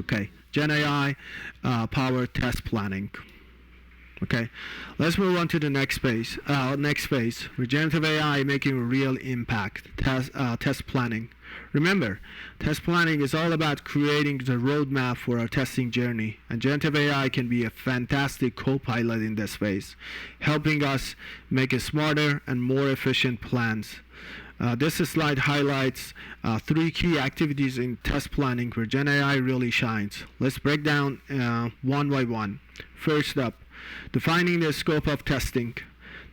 Okay, GenAI powered test planning. Okay, let's move on to the next phase. With generative AI making a real impact. Test planning. Remember, test planning is all about creating the roadmap for our testing journey, and generative AI can be a fantastic co-pilot in this phase, helping us make a smarter and more efficient plans. This slide highlights 3 key activities in test planning where GenAI really shines. Let's break down one by one. First up, defining the scope of testing.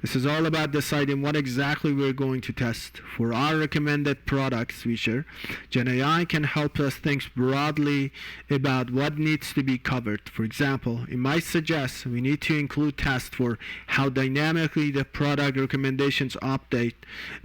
This is all about deciding what exactly we're going to test. For our recommended products feature, GenAI can help us think broadly about what needs to be covered. For example, it might suggest we need to include tests for how dynamically the product recommendations update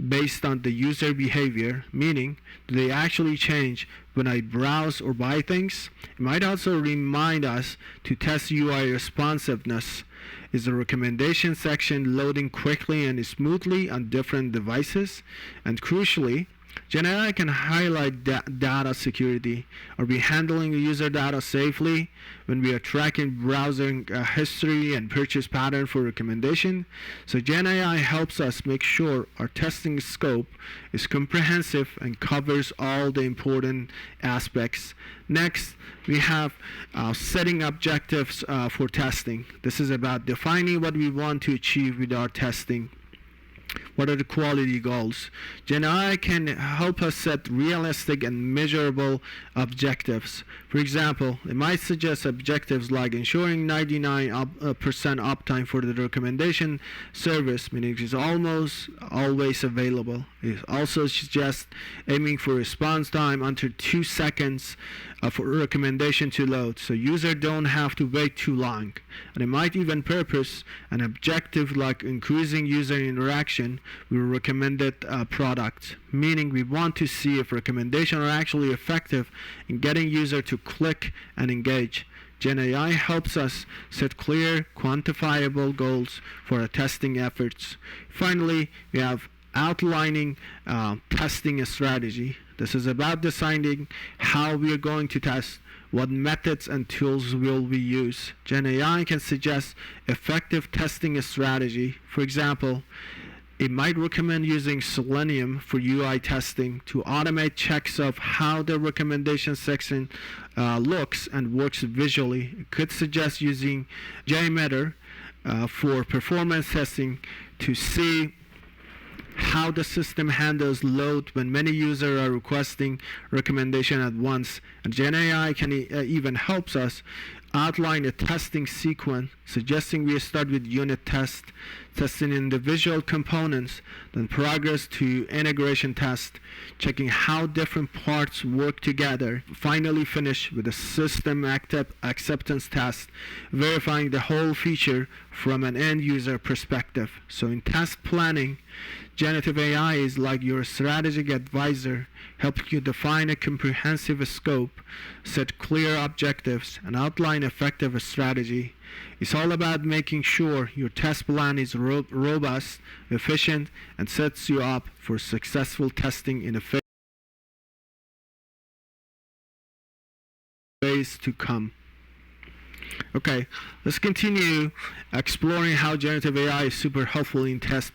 based on the user behavior, meaning, do they actually change when I browse or buy things? It might also remind us to test UI responsiveness. Is the recommendation section loading quickly and smoothly on different devices? And crucially, GenAI can highlight data security. Are we handling user data safely when we are tracking browsing history and purchase pattern for recommendation? So GenAI helps us make sure our testing scope is comprehensive and covers all the important aspects. Next, we have setting objectives for testing. This is about defining what we want to achieve with our testing. What are the quality goals? GenAI can help us set realistic and measurable objectives. For example, it might suggest objectives like ensuring 99% uptime for the recommendation service, meaning it is almost always available. It also suggests aiming for response time under 2 seconds for recommendation to load, so users don't have to wait too long. And it might even purpose an objective like increasing user interaction with recommended products, meaning we want to see if recommendations are actually effective in getting users to click and engage. GenAI helps us set clear, quantifiable goals for our testing efforts. Finally, we have outlining testing strategy. This is about deciding how we are going to test, what methods and tools will we use. GenAI can suggest effective testing strategy. For example, it might recommend using Selenium for UI testing to automate checks of how the recommendation section looks and works visually. It could suggest using JMeter for performance testing to see how the system handles load when many users are requesting recommendation at once. And GenAI can even helps us outline a testing sequence, suggesting we start with unit test, testing individual components, then progress to integration test, checking how different parts work together, finally finish with a system acceptance test, verifying the whole feature from an end user perspective. So in test planning, generative AI is like your strategic advisor, helping you define a comprehensive scope, set clear objectives, and outline effective strategy. It's all about making sure your test plan is robust, efficient, and sets you up for successful testing in a phase to come. Okay, let's continue exploring how generative AI is super helpful in test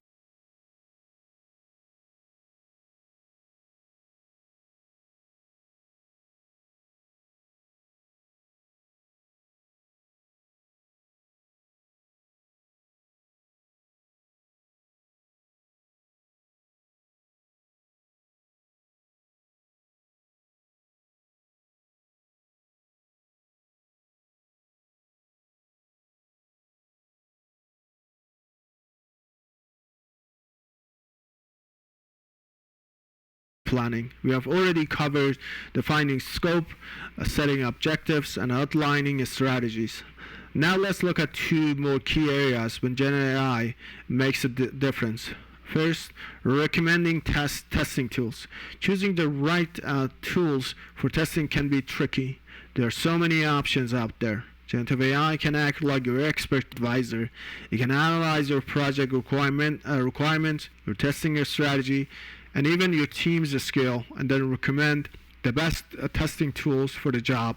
planning. We have already covered defining scope, setting objectives, and outlining strategies. Now let's look at 2 more key areas when GenAI makes a difference. First, recommending testing tools. Choosing the right tools for testing can be tricky. There are so many options out there. Generative AI can act like your expert advisor. It can analyze your project requirements, your testing strategy, and even your team's skill, and then recommend the best testing tools for the job.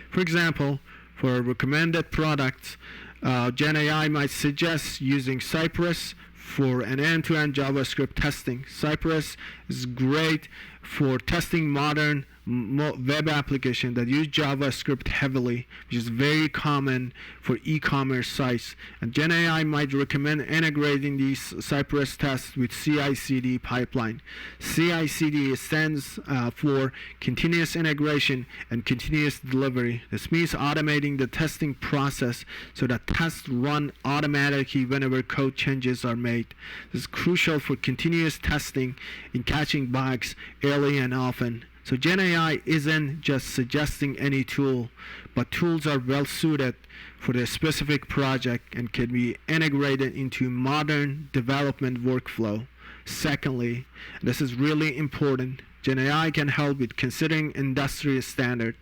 For example, for recommended products, GenAI might suggest using Cypress for an end-to-end JavaScript testing. Cypress is great for testing modern web applications that use JavaScript heavily, which is very common for e-commerce sites. And GenAI might recommend integrating these Cypress tests with CI/CD pipeline. CI/CD stands for continuous integration and continuous delivery. This means automating the testing process so that tests run automatically whenever code changes are made. This is crucial for continuous testing in catching bugs early and often. So GenAI isn't just suggesting any tool, but tools are well suited for the specific project and can be integrated into modern development workflow. Secondly, and this is really important, GenAI can help with considering industry standards.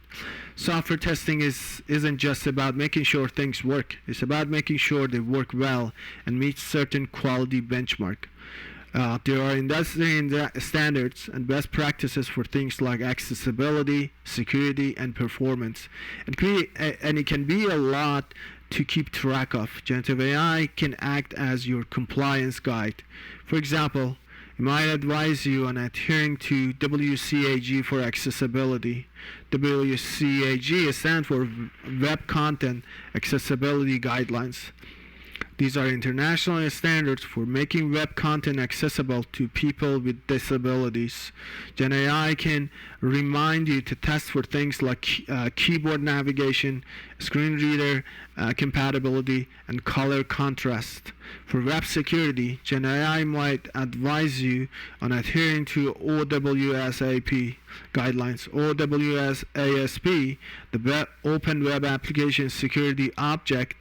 Software testing isn't just about making sure things work. It's about making sure they work well and meet certain quality benchmark. There are industry standards and best practices for things like accessibility, security, and performance. And it can be a lot to keep track of. Generative AI can act as your compliance guide. For example, it might advise you on adhering to WCAG for accessibility. WCAG stands for Web Content Accessibility Guidelines. These are international standards for making web content accessible to people with disabilities. GenAI can remind you to test for things like keyboard navigation, screen reader compatibility, and color contrast. For web security, GenAI might advise you on adhering to OWASP guidelines. OWASP, the Open Web Application Security Object,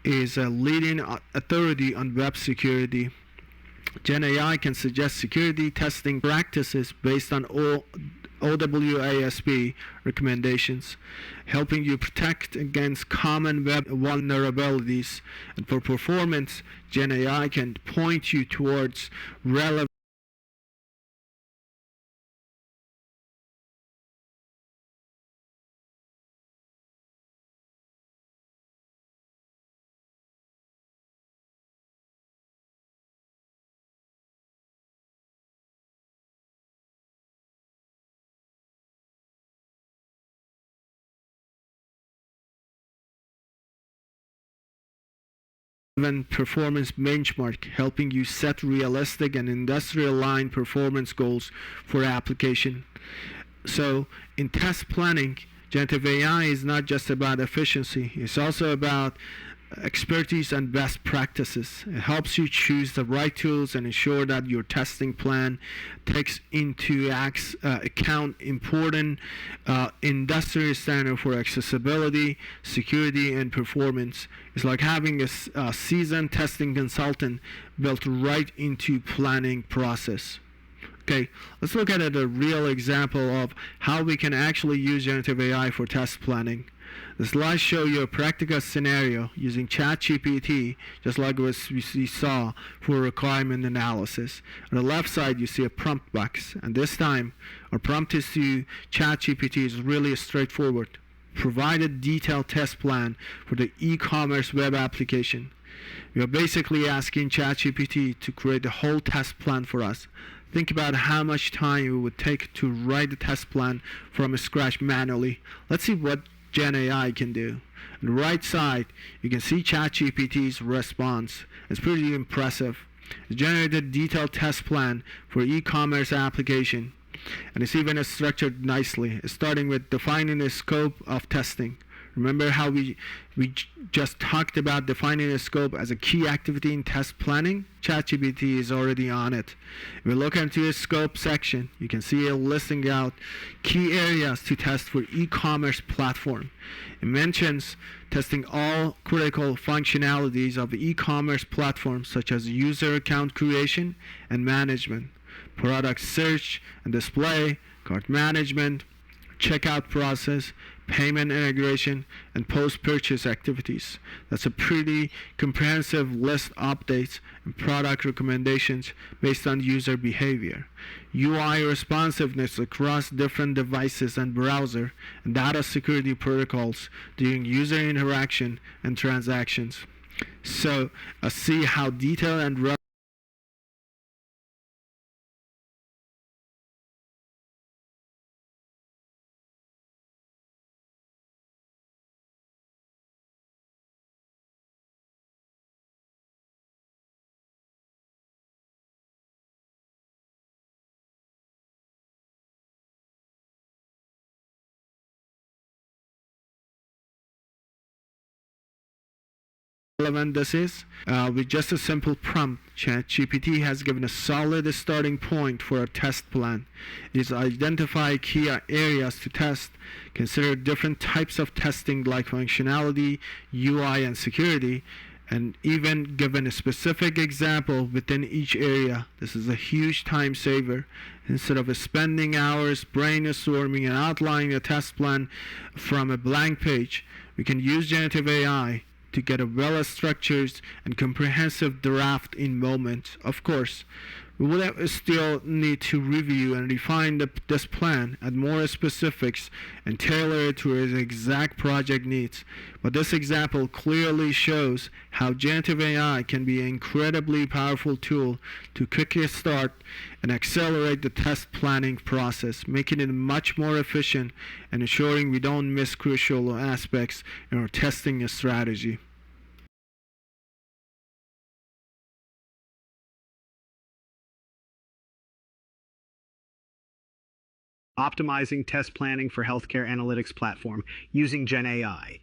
is a leading authority on web security. GenAI can suggest security testing practices based on OWASP recommendations, helping you protect against common web vulnerabilities. And for performance, GenAI can point you towards relevant performance benchmark, helping you set realistic and industry-aligned performance goals for application. So in test planning, generative AI is not just about efficiency, it's also about expertise and best practices. It helps you choose the right tools and ensure that your testing plan takes into account important industry standards for accessibility, security, and performance. It's like having a seasoned testing consultant built right into planning process. Okay, let's look at a real example of how we can actually use generative AI for test planning. The slides show you a practical scenario using ChatGPT, just like what we saw for requirement analysis. On the left side, you see a prompt box, and this time, our prompt is to ChatGPT is really straightforward. Provide a detailed test plan for the e-commerce web application. We are basically asking ChatGPT to create a whole test plan for us. Think about how much time it would take to write the test plan from scratch manually. Let's see what GenAI can do. On the right side, you can see ChatGPT's response. It's pretty impressive. It generated a detailed test plan for e-commerce application, and it's even structured nicely, starting with defining the scope of testing. Remember how we just talked about defining a scope as a key activity in test planning? ChatGPT is already on it. If we look into the scope section, you can see it listing out key areas to test for e-commerce platform. It mentions testing all critical functionalities of e-commerce platforms such as user account creation and management, product search and display, cart management, checkout process, payment integration, and post-purchase activities. That's a pretty comprehensive list of updates and product recommendations based on user behavior. UI responsiveness across different devices and browser, and data security protocols during user interaction and transactions. So, see how detailed and relevant this is. With just a simple prompt, ChatGPT has given a solid starting point for a test plan. It is identify key areas to test, consider different types of testing like functionality, UI, and security, and even given a specific example within each area. This is a huge time saver. Instead of spending hours brainstorming and outlining a test plan from a blank page, we can use generative AI to get a well-structured and comprehensive draft in moments. Of course, we will still need to review and refine this plan, add more specifics, and tailor it to its exact project needs. But this example clearly shows how generative AI can be an incredibly powerful tool to quickly start and accelerate the test planning process, making it much more efficient and ensuring we don't miss crucial aspects in our testing strategy. Optimizing test planning for healthcare analytics platform using GenAI.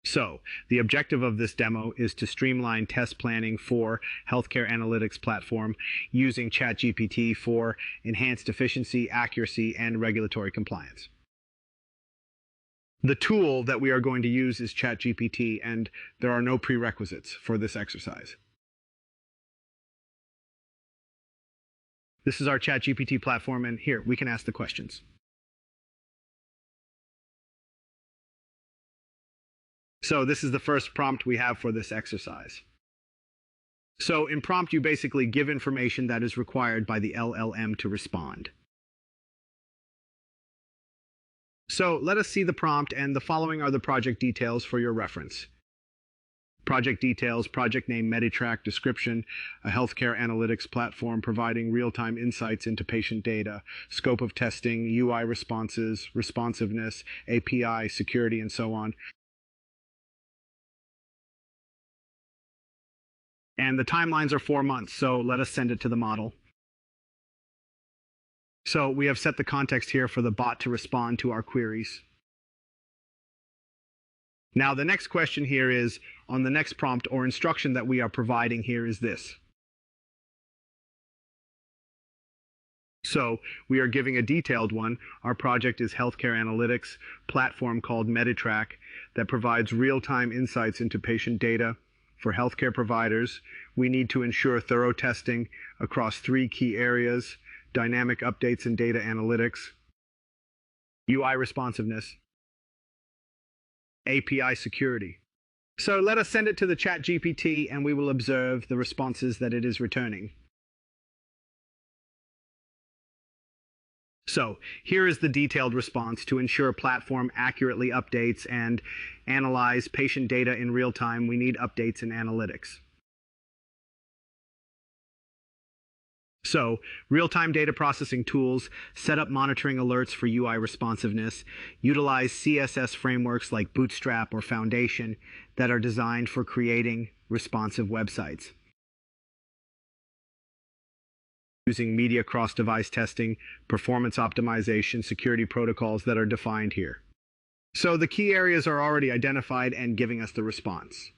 So, the objective of this demo is to streamline test planning for healthcare analytics platform using ChatGPT for enhanced efficiency, accuracy, and regulatory compliance. The tool that we are going to use is ChatGPT, and there are no prerequisites for this exercise. This is our ChatGPT platform, and here, we can ask the questions. So this is the first prompt we have for this exercise. So in prompt, you basically give information that is required by the LLM to respond. So let us see the prompt, and the following are the project details for your reference. Project details, project name, MediTrack, description, a healthcare analytics platform providing real-time insights into patient data, scope of testing, UI responses, responsiveness, API, security, and so on. And the timelines are 4 months, so let us send it to the model. So we have set the context here for the bot to respond to our queries. Now the next question here is, on the next prompt or instruction that we are providing here is this. So we are giving a detailed one. Our project is healthcare analytics platform called MediTrack that provides real-time insights into patient data for healthcare providers. We need to ensure thorough testing across 3 key areas: dynamic updates and data analytics, UI responsiveness, API security. So let us send it to the ChatGPT, and we will observe the responses that it is returning. So here is the detailed response. To ensure platform accurately updates and analyze patient data in real time, we need updates and analytics. So, real-time data processing tools, set up monitoring alerts for UI responsiveness, utilize CSS frameworks like Bootstrap or Foundation that are designed for creating responsive websites. Using media cross-device testing, performance optimization, security protocols that are defined here. So the key areas are already identified and giving us the response.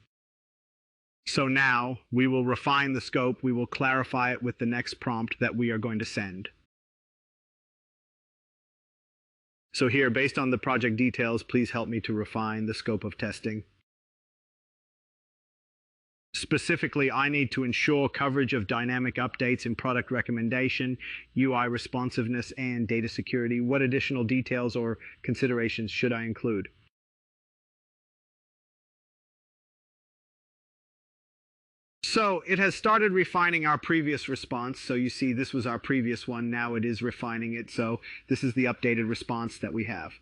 So now we will refine the scope, we will clarify it with the next prompt that we are going to send. So here, based on the project details, please help me to refine the scope of testing. Specifically, I need to ensure coverage of dynamic updates in product recommendation, UI responsiveness, and data security. What additional details or considerations should I include? So it has started refining our previous response. So you see this was our previous one. Now it is refining it. So this is the updated response that we have.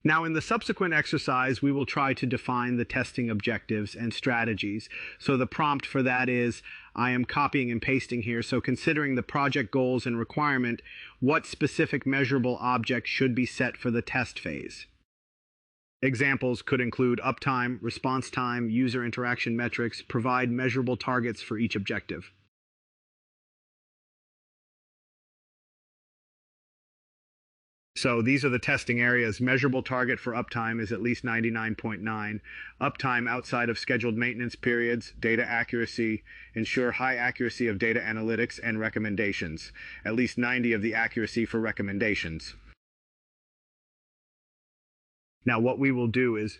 Now, in the subsequent exercise, we will try to define the testing objectives and strategies. So the prompt for that is, I am copying and pasting here. So considering the project goals and requirement, what specific measurable object should be set for the test phase? Examples could include uptime, response time, user interaction metrics, provide measurable targets for each objective. So these are the testing areas. Measurable target for uptime is at least 99.9. Uptime outside of scheduled maintenance periods, data accuracy, ensure high accuracy of data analytics and recommendations. At least 90 of the accuracy for recommendations. Now what we will do is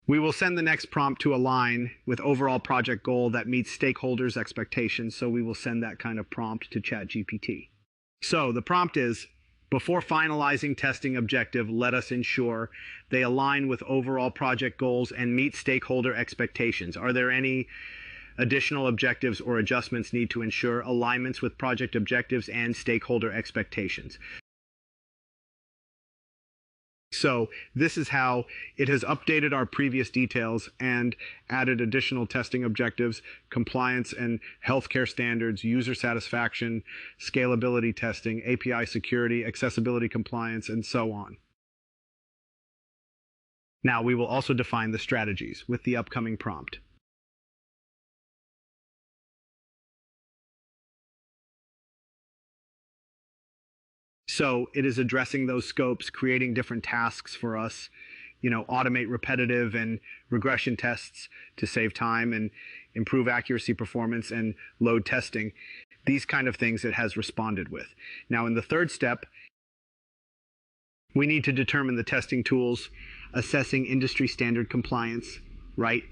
we will send the next prompt to align with overall project goal that meets stakeholders' expectations. So we will send that kind of prompt to ChatGPT. So the prompt is, before finalizing testing objective, let us ensure they align with overall project goals and meet stakeholder expectations. Are there any additional objectives or adjustments need to ensure alignments with project objectives and stakeholder expectations? So this is how it has updated our previous details and added additional testing objectives, compliance and healthcare standards, user satisfaction, scalability testing, API security, accessibility compliance, and so on. Now we will also define the strategies with the upcoming prompt. So it is addressing those scopes, creating different tasks for us, automate repetitive and regression tests to save time and improve accuracy performance and load testing. These kind of things it has responded with. Now in the third step, we need to determine the testing tools, assessing industry standard compliance, right?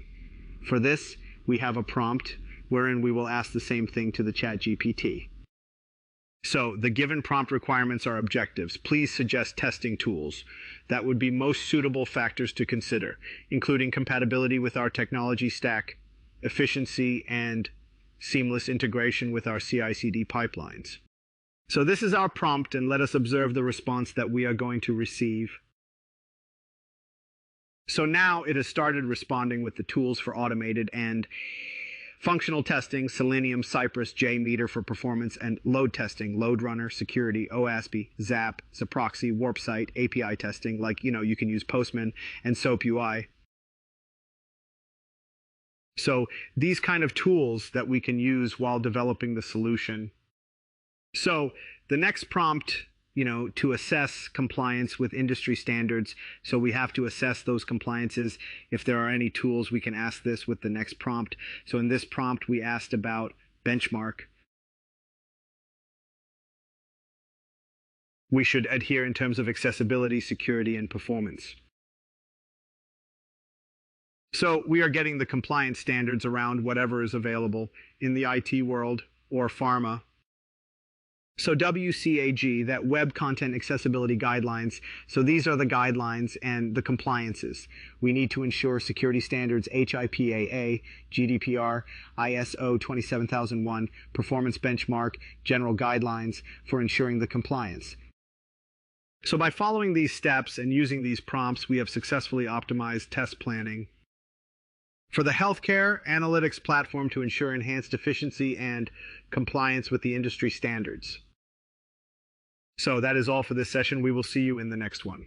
For this, we have a prompt wherein we will ask the same thing to the ChatGPT. So the given prompt requirements are objectives. Please suggest testing tools that would be most suitable factors to consider, including compatibility with our technology stack, efficiency, and seamless integration with our CI/CD pipelines. So this is our prompt, and let us observe the response that we are going to receive. So now it has started responding with the tools for automated and functional testing, Selenium, Cypress, JMeter for performance, and load testing, Load Runner, security, OASP, Zap, Zaproxy, WarpSite, API testing, like, you can use Postman and SOAP UI. So these kind of tools that we can use while developing the solution. So the next prompt, to assess compliance with industry standards. So we have to assess those compliances. If there are any tools, we can ask this with the next prompt. So in this prompt, we asked about benchmark. We should adhere in terms of accessibility, security, and performance. So we are getting the compliance standards around whatever is available in the IT world or pharma. So WCAG, that Web Content Accessibility Guidelines, so these are the guidelines and the compliances. We need to ensure security standards HIPAA, GDPR, ISO 27001, performance benchmark, general guidelines for ensuring the compliance. So by following these steps and using these prompts, we have successfully optimized test planning for the healthcare analytics platform to ensure enhanced efficiency and compliance with the industry standards. So that is all for this session. We will see you in the next one.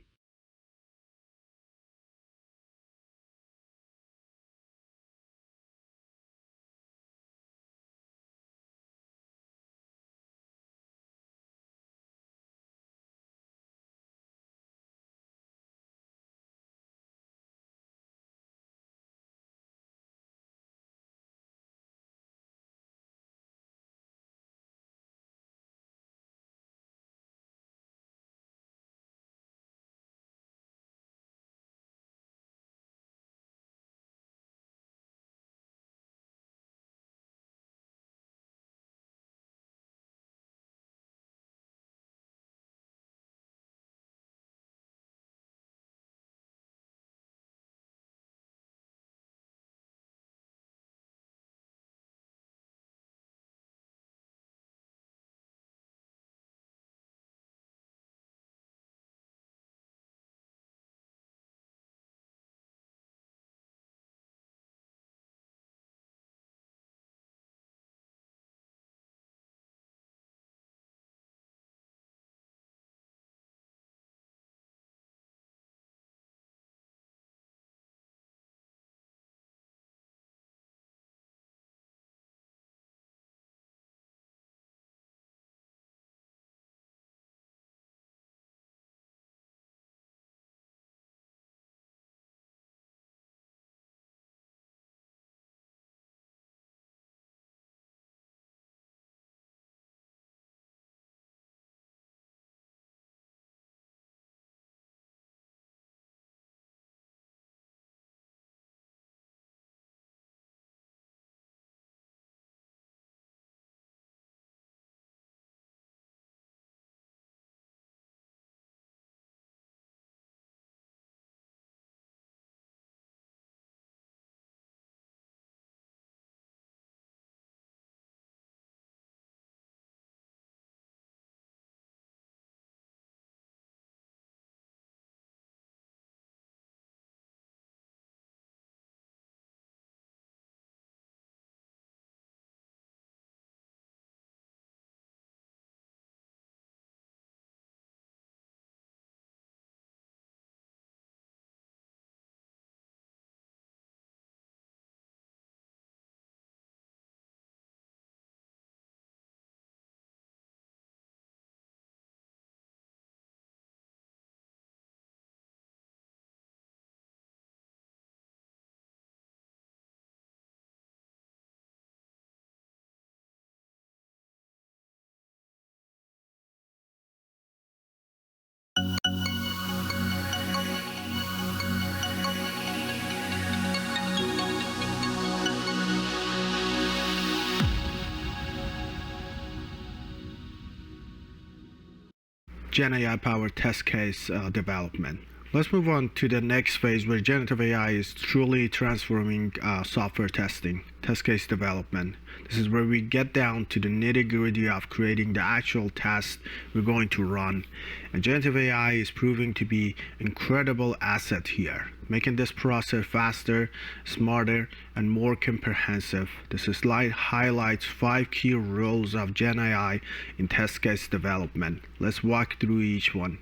GenAI-powered test case development. Let's move on to the next phase where generative AI is truly transforming software testing, test case development. This is where we get down to the nitty-gritty of creating the actual test we're going to run. And generative AI is proving to be an incredible asset here, making this process faster, smarter, and more comprehensive. This slide highlights 5 key roles of GenAI in test case development. Let's walk through each one.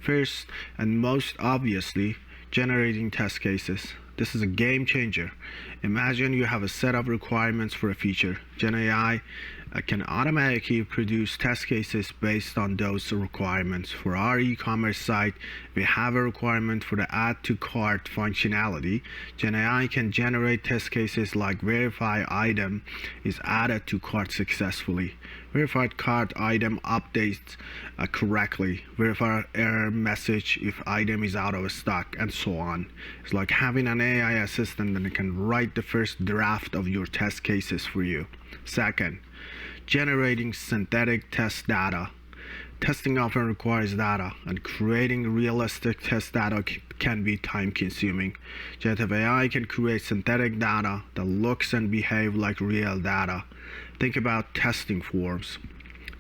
First, and most obviously, generating test cases. This is a game changer. Imagine you have a set of requirements for a feature. GenAI can automatically produce test cases based on those requirements. For our e-commerce site, we have a requirement for the add to cart functionality. GenAI can generate test cases like verify item is added to cart successfully, verified cart item updates correctly, verify error message if item is out of stock, and so on. It's like having an AI assistant that can write the first draft of your test cases for you. Second, generating synthetic test data. Testing often requires data, and creating realistic test data can be time-consuming. Generative AI can create synthetic data that looks and behaves like real data. Think about testing forms.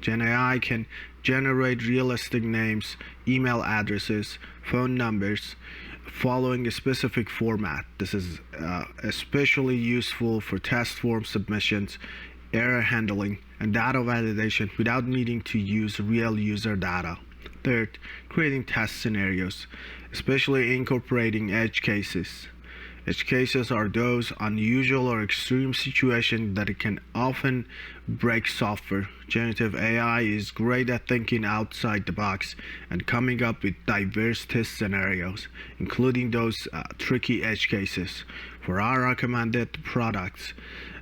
GenAI can generate realistic names, email addresses, phone numbers, following a specific format. This is especially useful for test form submissions, error handling, and data validation without needing to use real user data. Third, creating test scenarios, especially incorporating edge cases. Edge cases are those unusual or extreme situations that can often break software. Generative AI is great at thinking outside the box and coming up with diverse test scenarios, including those tricky edge cases. For our recommended products,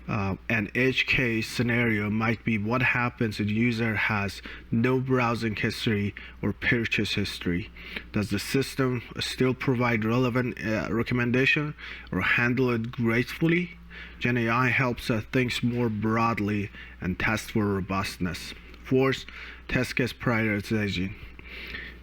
an edge case scenario might be what happens if the user has no browsing history or purchase history. Does the system still provide relevant recommendation or handle it gracefully? GenAI helps us think more broadly and test for robustness. Fourth, test case prioritization.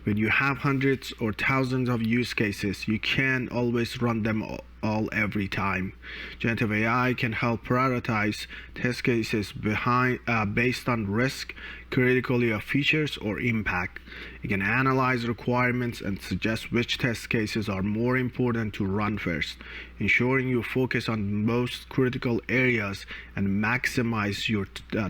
When you have hundreds or thousands of use cases, you can't always run them all every time. Generative AI can help prioritize test cases based on risk, criticality of features, or impact. It can analyze requirements and suggest which test cases are more important to run first, ensuring you focus on the most critical areas and maximize your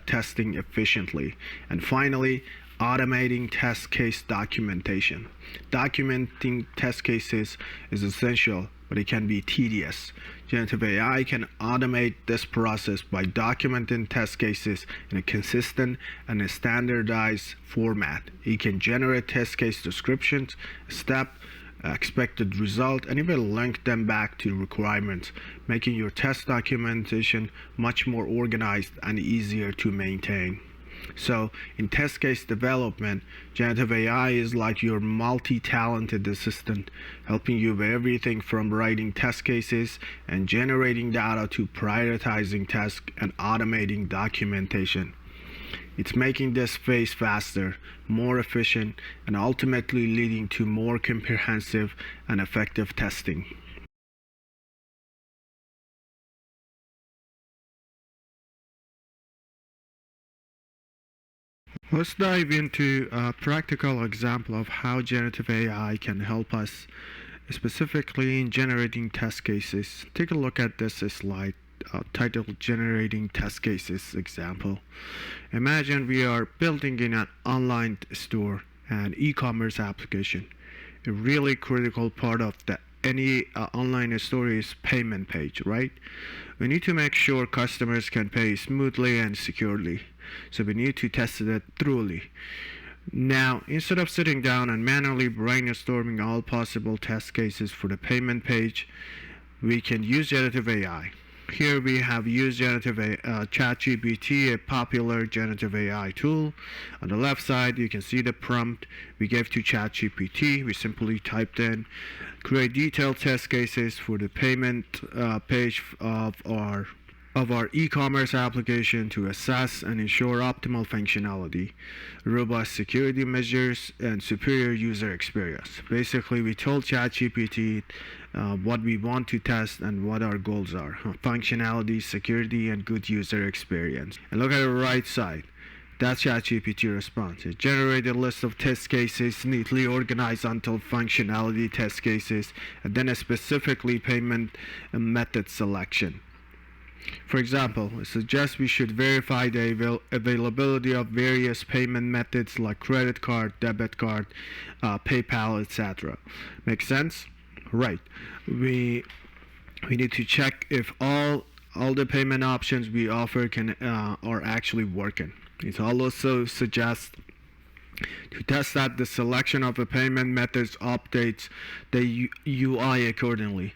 testing efficiently. And finally, automating test case documentation. Documenting test cases is essential, but it can be tedious. Generative AI can automate this process by documenting test cases in a consistent and a standardized format. It can generate test case descriptions, step, expected result, and even link them back to requirements, making your test documentation much more organized and easier to maintain. So in test case development, generative AI is like your multi-talented assistant, helping you with everything from writing test cases and generating data to prioritizing tasks and automating documentation. It's making this phase faster, more efficient, and ultimately leading to more comprehensive and effective testing. Let's dive into a practical example of how generative AI can help us, specifically in generating test cases. Take a look at this slide titled Generating Test Cases example. Imagine we are building in an online store and e-commerce application. A really critical part of any online store is payment page, right? We need to make sure customers can pay smoothly and securely. So we need to test it thoroughly. Now, instead of sitting down and manually brainstorming all possible test cases for the payment page, we can use generative AI. Here we have used ChatGPT, a popular generative AI tool. On the left side, you can see the prompt we gave to ChatGPT. We simply typed in, create detailed test cases for the payment page of our of our e-commerce application to assess and ensure optimal functionality, robust security measures, and superior user experience. Basically, we told ChatGPT what we want to test and what our goals are: functionality, security, and good user experience. And look at the right side. That's ChatGPT response. It generated a list of test cases neatly organized until functionality test cases, and then a specifically payment method selection. For example, it suggests we should verify the availability of various payment methods like credit card, debit card, PayPal, etc. Make sense? Right. We need to check if all the payment options we offer are actually working. It also suggests to test that the selection of a payment methods updates the UI accordingly.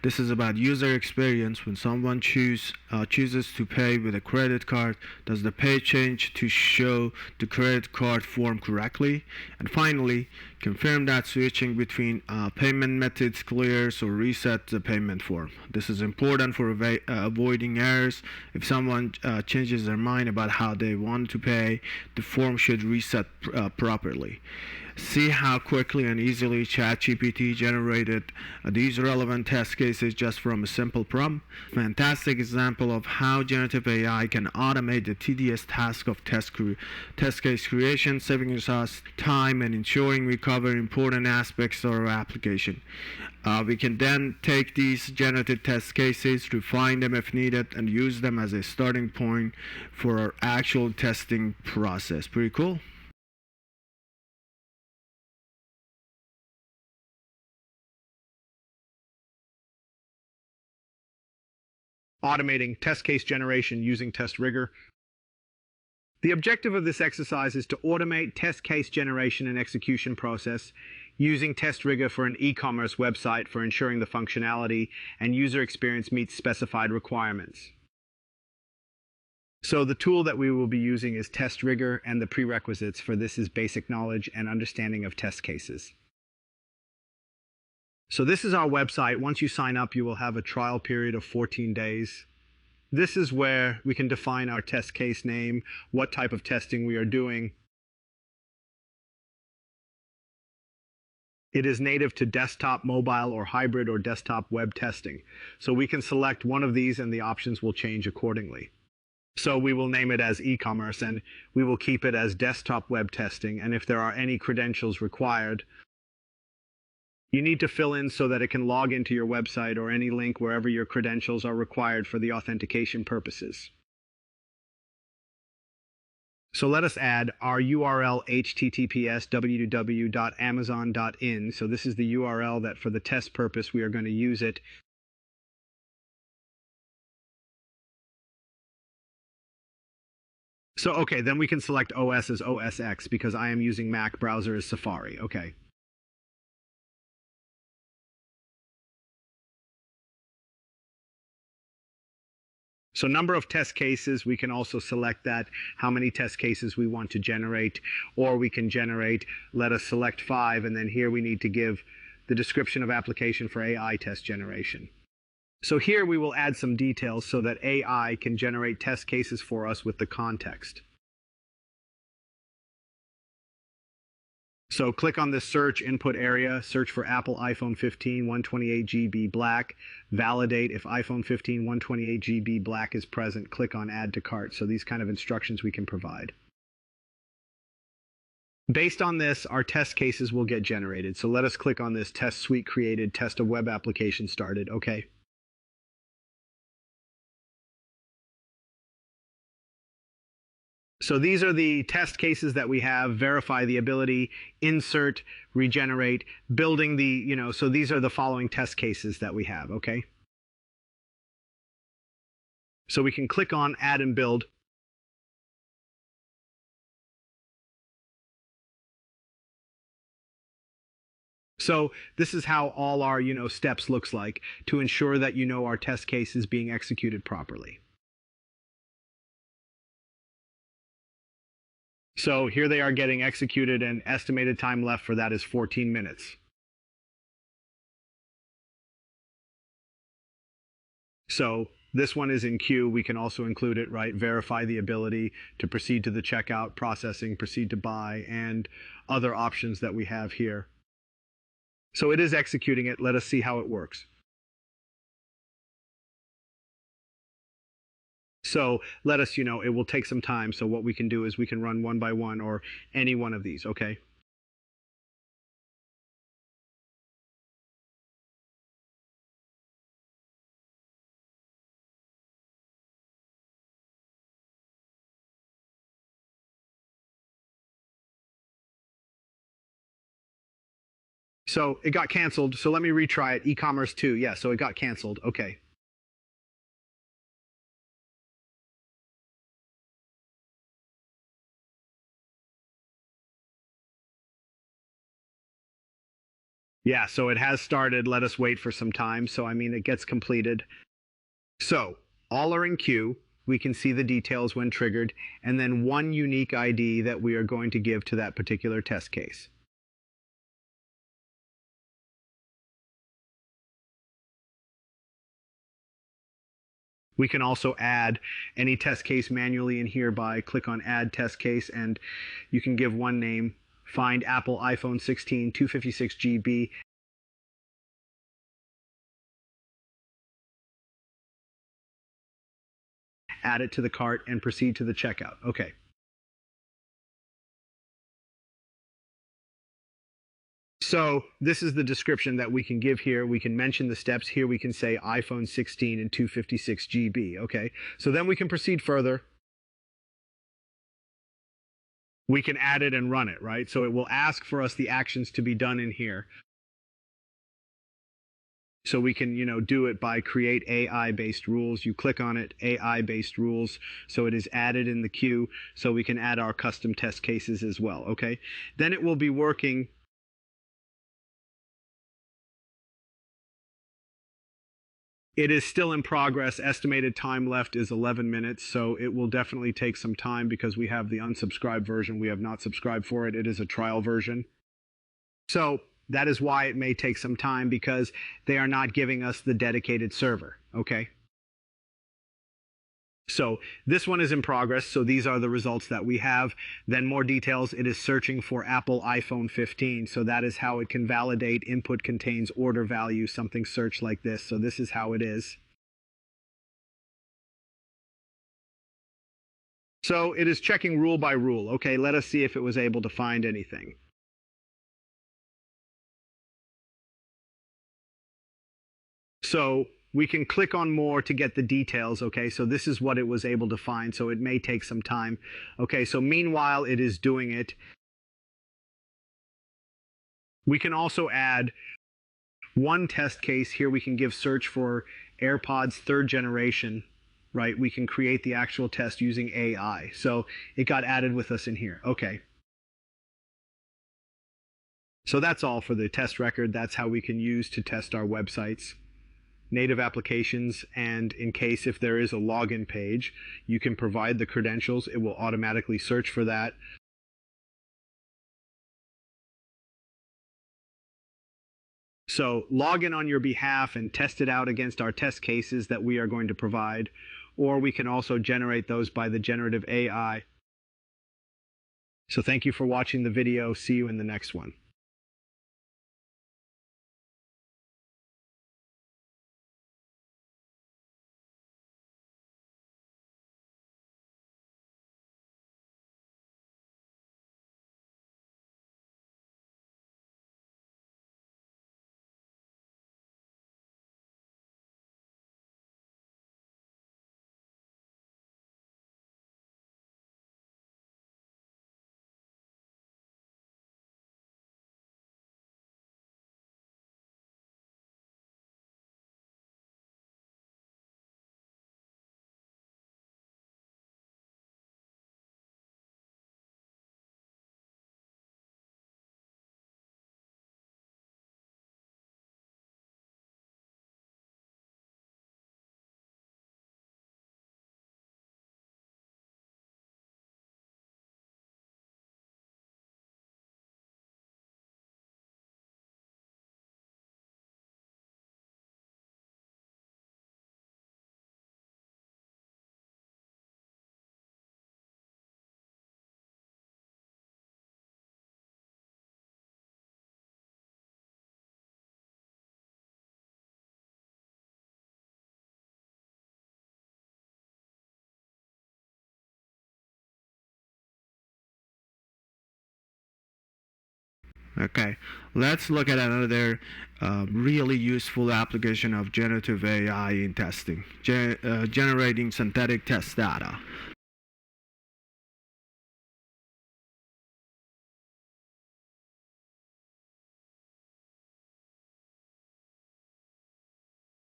This is about user experience. When someone chooses to pay with a credit card, does the page change to show the credit card form correctly? And finally, confirm that switching between payment methods clears or resets the payment form. This is important for avoiding errors. If someone changes their mind about how they want to pay, the form should reset properly. See how quickly and easily ChatGPT generated these relevant test cases just from a simple prompt. Fantastic example of how generative AI can automate the tedious task of test case creation, saving us time and ensuring we cover important aspects of our application. We can then take these generated test cases, refine them if needed, and use them as a starting point for our actual testing process. Pretty cool. Automating test case generation using testRigor. The objective of this exercise is to automate test case generation and execution process using testRigor for an e-commerce website for ensuring the functionality and user experience meets specified requirements. So the tool that we will be using is testRigor, and the prerequisites for this is basic knowledge and understanding of test cases. So this is our website. Once you sign up, you will have a trial period of 14 days. This is where we can define our test case name, what type of testing we are doing. It is native to desktop, mobile, or hybrid or desktop web testing. So we can select one of these and the options will change accordingly. So we will name it as e-commerce, and we will keep it as desktop web testing. And if there are any credentials required, you need to fill in so that it can log into your website or any link wherever your credentials are required for the authentication purposes. So let us add our URL https www.amazon.in. So this is the URL that for the test purpose we are going to use it. So okay, then we can select OS as OS X because I am using Mac browser as Safari. Okay. So number of test cases, we can also select that, how many test cases we want to generate, or we can generate, let us select 5, and then here we need to give the description of application for AI test generation. So here we will add some details so that AI can generate test cases for us with the context. So click on this search input area, search for Apple iPhone 15 128GB black, validate if iPhone 15 128GB black is present, click on add to cart. So these kind of instructions we can provide. Based on this, our test cases will get generated. So let us click on this test suite created, test a web application started. Okay. So these are the test cases that we have: verify the ability, insert, regenerate, building the, so these are the following test cases that we have, okay? So we can click on add and build. So this is how all our, steps looks like to ensure that our test case is being executed properly. So here they are getting executed, and estimated time left for that is 14 minutes. So This one is in queue. We can also include it, right? Verify the ability to proceed to the checkout, processing, proceed to buy, and other options that we have here. So it is executing it. Let us see how it works. So let us, it will take some time. So what we can do is we can run one by one or any one of these, okay? So it got canceled. So let me retry it. E-commerce 2. Yeah, so it got canceled. Okay. Yeah, so it has started. Let us wait for some time. So, it gets completed. So, all are in queue. We can see the details when triggered, and then one unique ID that we are going to give to that particular test case. We can also add any test case manually in here by click on Add Test Case, and you can give one name. Find Apple iPhone 16, 256 GB. Add it to the cart and proceed to the checkout. Okay. So this is the description that we can give here. We can mention the steps here. We can say iPhone 16 and 256 GB. Okay. So then we can proceed further. We can add it and run it, right? So it will ask for us the actions to be done in here. So we can, do it by create AI-based rules. You click on it, AI-based rules. So it is added in the queue. So we can add our custom test cases as well, okay? Then it will be working. It is still in progress. Estimated time left is 11 minutes, so it will definitely take some time because we have the unsubscribed version. We have not subscribed for it. It is a trial version. So that is why it may take some time, because they are not giving us the dedicated server, okay? So this one is in progress. So these are the results that we have. Then more details. It is searching for Apple iPhone 15. So that is how it can validate input contains order value, something search like this. So this is how it is. So it is checking rule by rule. Okay, let us see if it was able to find anything. So we can click on more to get the details, okay? So this is what it was able to find, so it may take some time. Okay, so meanwhile it is doing it. We can also add one test case here. We can give search for AirPods 3rd generation, right? We can create the actual test using AI. So it got added with us in here. Okay. So that's all for the test record. That's how we can use to test our websites, native applications, and in case if there is a login page, you can provide the credentials. It will automatically search for that. So log in on your behalf and test it out against our test cases that we are going to provide, or we can also generate those by the generative AI. So thank you for watching the video. See you in the next one. Okay, let's look at another really useful application of generative AI in testing, generating synthetic test data.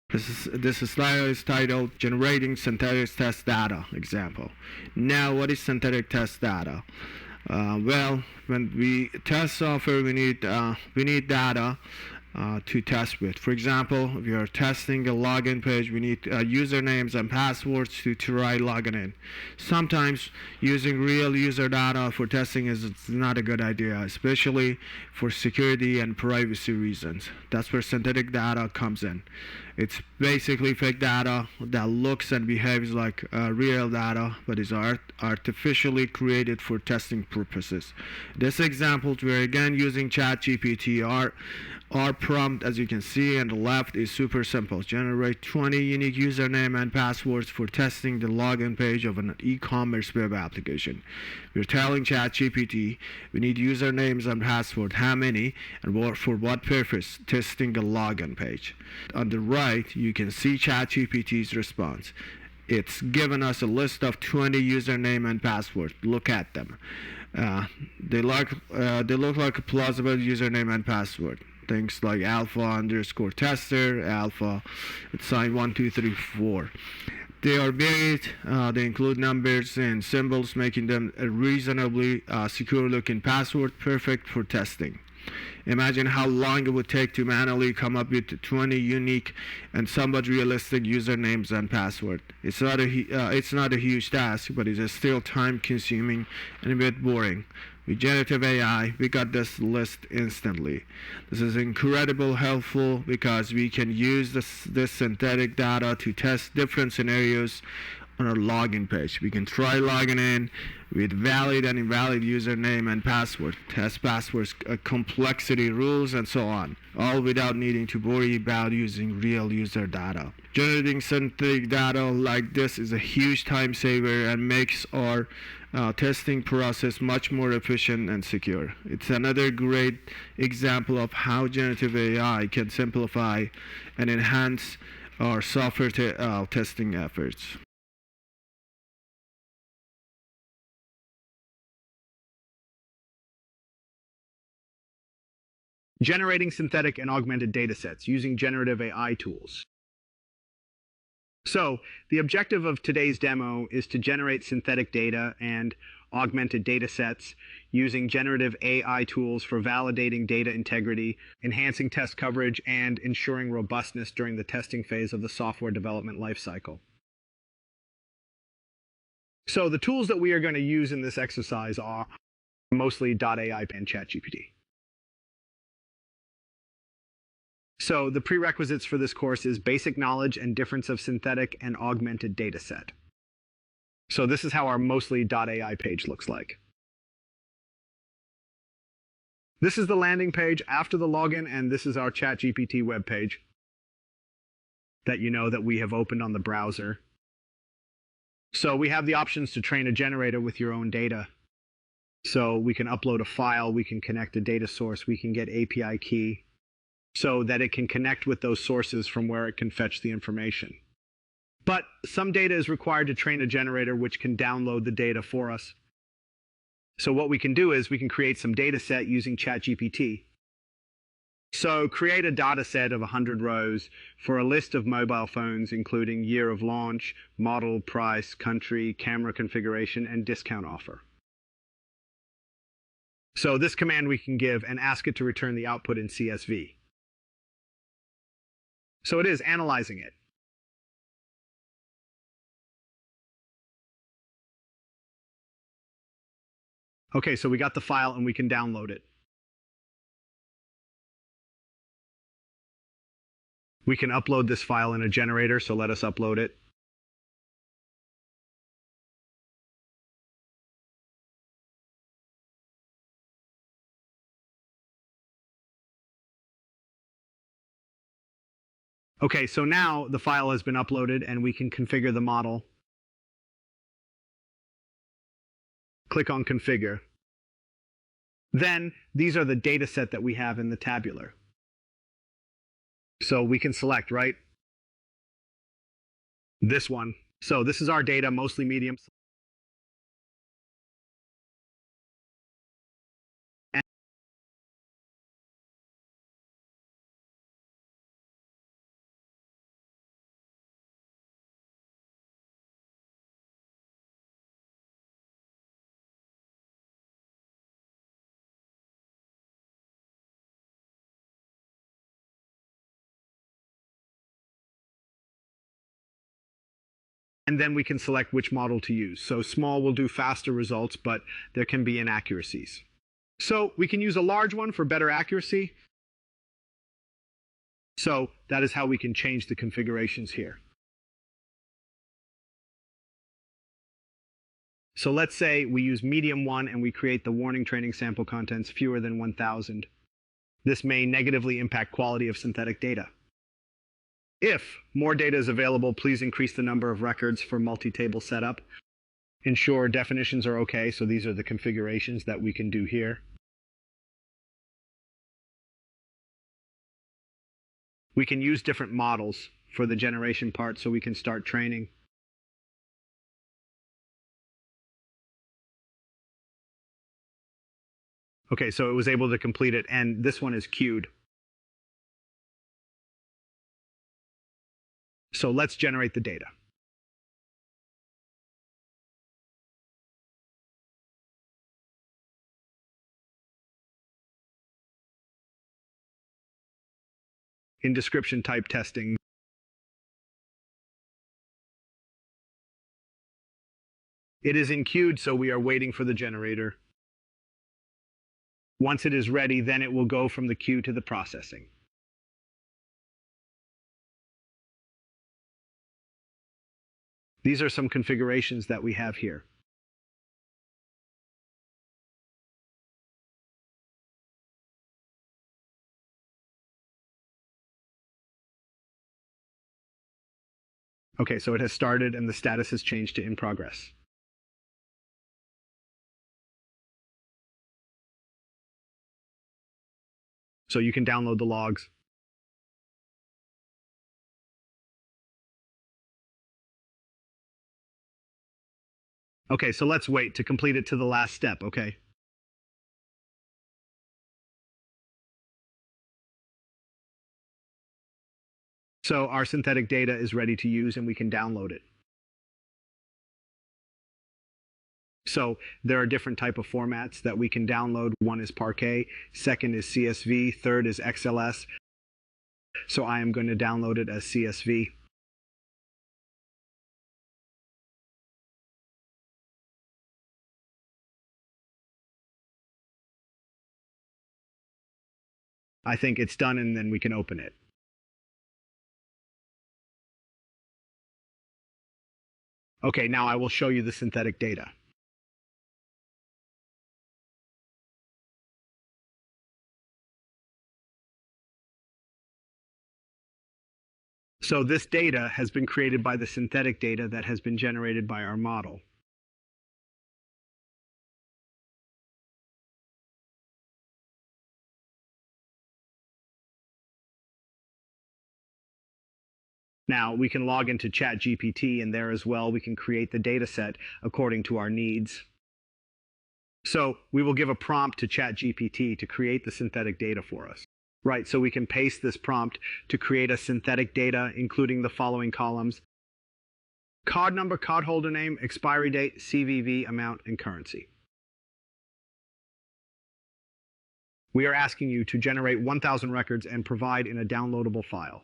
This slide is titled Generating Synthetic Test Data example. Now, what is synthetic test data? Well, when we test software, we need data to test with. For example, if you're testing a login page, we need usernames and passwords to try logging in. Sometimes using real user data for testing is not a good idea, especially for security and privacy reasons. That's where synthetic data comes in. It's basically fake data that looks and behaves like real data, but is artificially created for testing purposes. This example, we're again using ChatGPT. Our prompt, as you can see on the left, is super simple. Generate 20 unique username and passwords for testing the login page of an e-commerce web application. We're telling ChatGPT we need usernames and password, how many, and for what purpose, testing a login page. On the right, you can see ChatGPT's response. It's given us a list of 20 username and passwords. Look at them. They look like a plausible username and password. Things like alpha_tester, alpha, it's signed 1, 2, 3, 4. They are varied. They include numbers and symbols, making them a reasonably secure-looking password, perfect for testing. Imagine how long it would take to manually come up with 20 unique and somewhat realistic usernames and passwords. It's not a huge task, but it's still time-consuming and a bit boring. With generative AI, we got this list instantly. This is incredibly helpful because we can use this synthetic data to test different scenarios on our login page. We can try logging in with valid and invalid username and password, test passwords, complexity rules, and so on, all without needing to worry about using real user data. Generating synthetic data like this is a huge time saver and makes our testing process much more efficient and secure. It's another great example of how generative AI can simplify and enhance our software testing efforts. Generating synthetic and augmented datasets using generative AI tools. So, the objective of today's demo is to generate synthetic data and augmented datasets using generative AI tools for validating data integrity, enhancing test coverage, and ensuring robustness during the testing phase of the software development lifecycle. So, the tools that we are going to use in this exercise are mostly .ai and ChatGPT. So the prerequisites for this course is basic knowledge and difference of synthetic and augmented dataset. So this is how our mostly .ai page looks like. This is the landing page after the login, and this is our ChatGPT web page that you know that we have opened on the browser. So we have the options to train a generator with your own data. So we can upload a file, we can connect a data source, we can get API key, so that it can connect with those sources from where it can fetch the information. But some data is required to train a generator which can download the data for us. So what we can do is we can create some data set using ChatGPT. So create a data set of 100 rows for a list of mobile phones including year of launch, model, price, country, camera configuration, and discount offer. So this command we can give and ask it to return the output in CSV. So it is analyzing it. Okay, so we got the file and we can download it. We can upload this file in a generator, so let us upload it. Okay, so now the file has been uploaded and we can configure the model. Click on Configure. Then these are the data set that we have in the tabular. So we can select, right? This one. So this is our data, mostly medium. And then we can select which model to use. So small will do faster results, but there can be inaccuracies. So we can use a large one for better accuracy. So that is how we can change the configurations here. So let's say we use medium 1 and we create the warning training sample contents fewer than 1,000. This may negatively impact quality of synthetic data. If more data is available, please increase the number of records for multi-table setup. Ensure definitions are okay, so these are the configurations that we can do here. We can use different models for the generation part so we can start training. Okay, so it was able to complete it, and this one is queued. So let's generate the data. In description type testing, it is in queued, so we are waiting for the generator. Once it is ready, then it will go from the queue to the processing. These are some configurations that we have here. Okay, so it has started and the status has changed to in progress. So you can download the logs. Okay, so let's wait to complete it to the last step, okay? So our synthetic data is ready to use and we can download it. So there are different type of formats that we can download. One is Parquet, second is CSV, third is XLS. So I am going to download it as CSV. I think it's done and then we can open it. Okay, now I will show you the synthetic data. So this data has been created by the synthetic data that has been generated by our model. Now we can log into ChatGPT and there as well we can create the data set according to our needs. So we will give a prompt to ChatGPT to create the synthetic data for us. Right, so we can paste this prompt to create a synthetic data including the following columns: card number, card holder name, expiry date, CVV, amount, and currency. We are asking you to generate 1,000 records and provide in a downloadable file.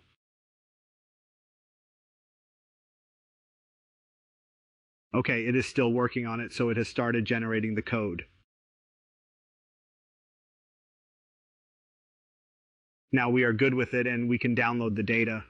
Okay, it is still working on it, so it has started generating the code. Now we are good with it and we can download the data.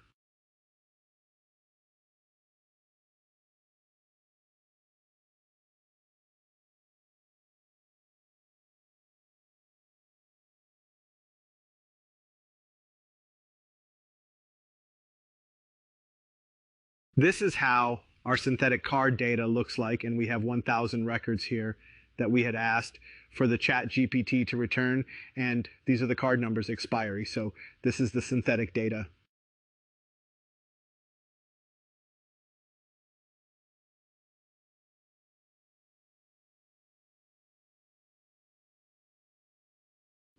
This is how our synthetic card data looks like, and we have 1,000 records here that we had asked for the chat GPT to return, and these are the card numbers expiry. So this is the synthetic data.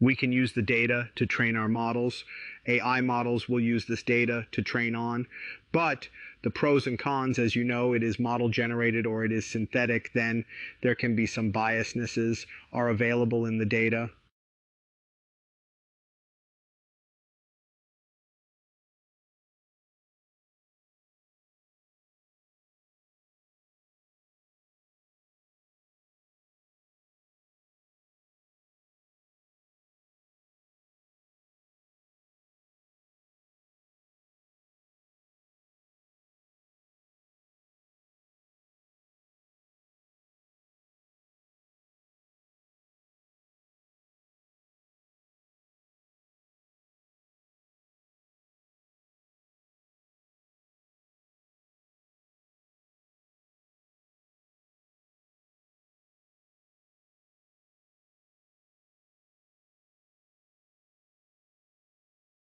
We can use the data to train our models. AI models will use this data to train on. But the pros and cons, as you know, it is model generated or it is synthetic, then there can be some biasnesses are available in the data.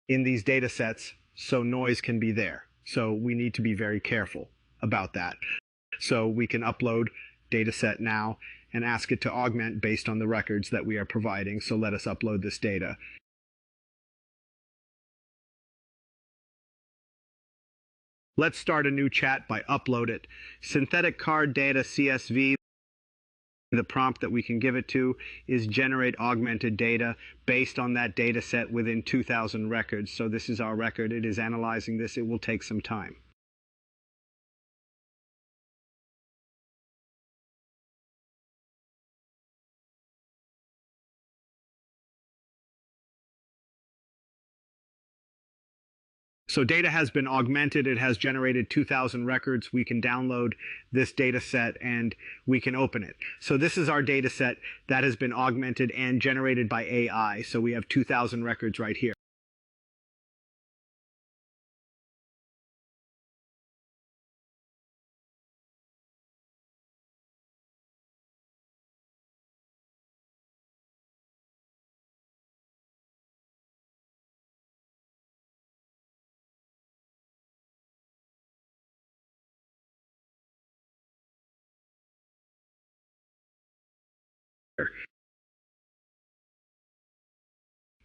In these data sets, so noise can be there. So we need to be very careful about that. So we can upload data set now and ask it to augment based on the records that we are providing. So let us upload this data. Let's start a new chat by upload it. Synthetic card data CSV. The prompt that we can give it to is generate augmented data based on that data set within 2,000 records. So this is our record. It is analyzing this. It will take some time. So data has been augmented. It has generated 2,000 records. We can download this data set and we can open it. So this is our data set that has been augmented and generated by AI. So we have 2,000 records right here.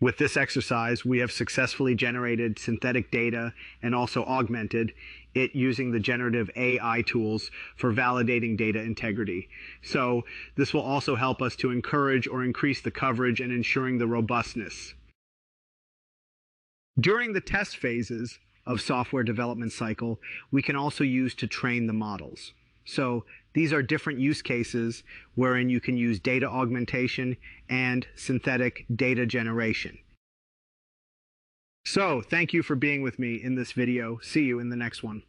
With this exercise, we have successfully generated synthetic data and also augmented it using the generative AI tools for validating data integrity. So this will also help us to encourage or increase the coverage and ensuring the robustness. During the test phases of software development cycle, we can also use to train the models. So these are different use cases wherein you can use data augmentation and synthetic data generation. So thank you for being with me in this video. See you in the next one.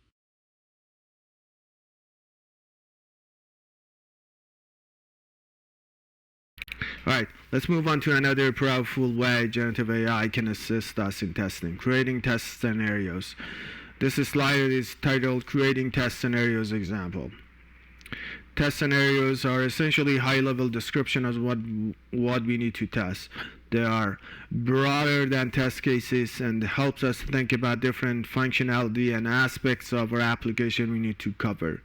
All right, let's move on to another powerful way generative AI can assist us in testing, creating test scenarios. This slide is titled Creating Test Scenarios Example. Test scenarios are essentially high-level description of what we need to test. They are broader than test cases and helps us think about different functionality and aspects of our application we need to cover.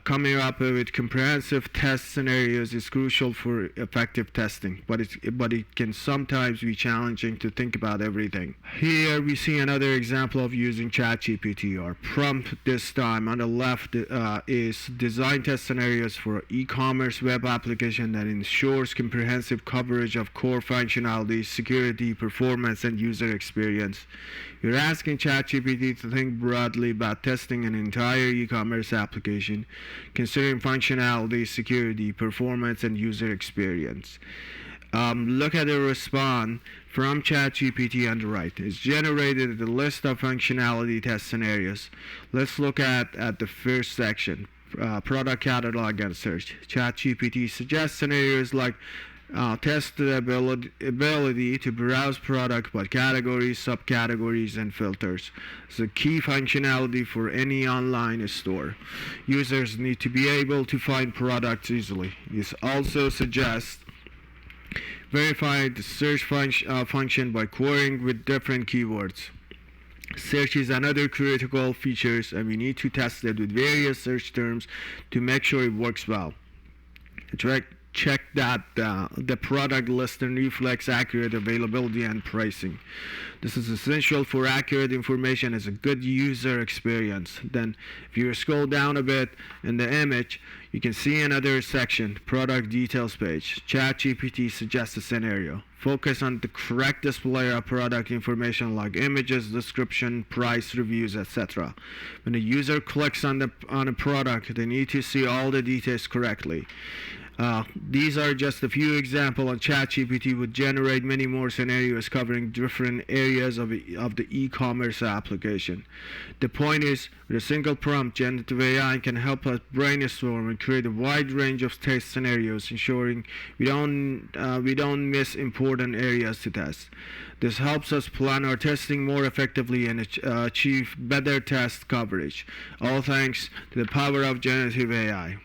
Coming up with comprehensive test scenarios is crucial for effective testing, but it can sometimes be challenging to think about everything. Here we see another example of using ChatGPT. Our prompt this time on the left is design test scenarios for e-commerce web application that ensures comprehensive coverage of core functionality, security, performance, and user experience. You're asking ChatGPT to think broadly about testing an entire e-commerce application, considering functionality, security, performance, and user experience. Look at the response from ChatGPT on the right. It's generated a list of functionality test scenarios. Let's look at the first section, product catalog and search. ChatGPT suggests scenarios like Test the ability to browse product by categories, subcategories, and filters. It's a key functionality for any online store. Users need to be able to find products easily. This also suggests verifying the search function by querying with different keywords. Search is another critical feature, and we need to test it with various search terms to make sure it works well. Check that the product listing reflects accurate availability and pricing. This is essential for accurate information as a good user experience. Then, if you scroll down a bit in the image, you can see another section, product details page. ChatGPT suggests a scenario. Focus on the correct display of product information like images, description, price, reviews, etc. When a user clicks on a product, they need to see all the details correctly. These are just a few examples, and ChatGPT would generate many more scenarios covering different areas of the e-commerce application. The point is, with a single prompt, Generative AI can help us brainstorm and create a wide range of test scenarios, ensuring we don't miss important areas to test. This helps us plan our testing more effectively and achieve better test coverage. All thanks to the power of Generative AI.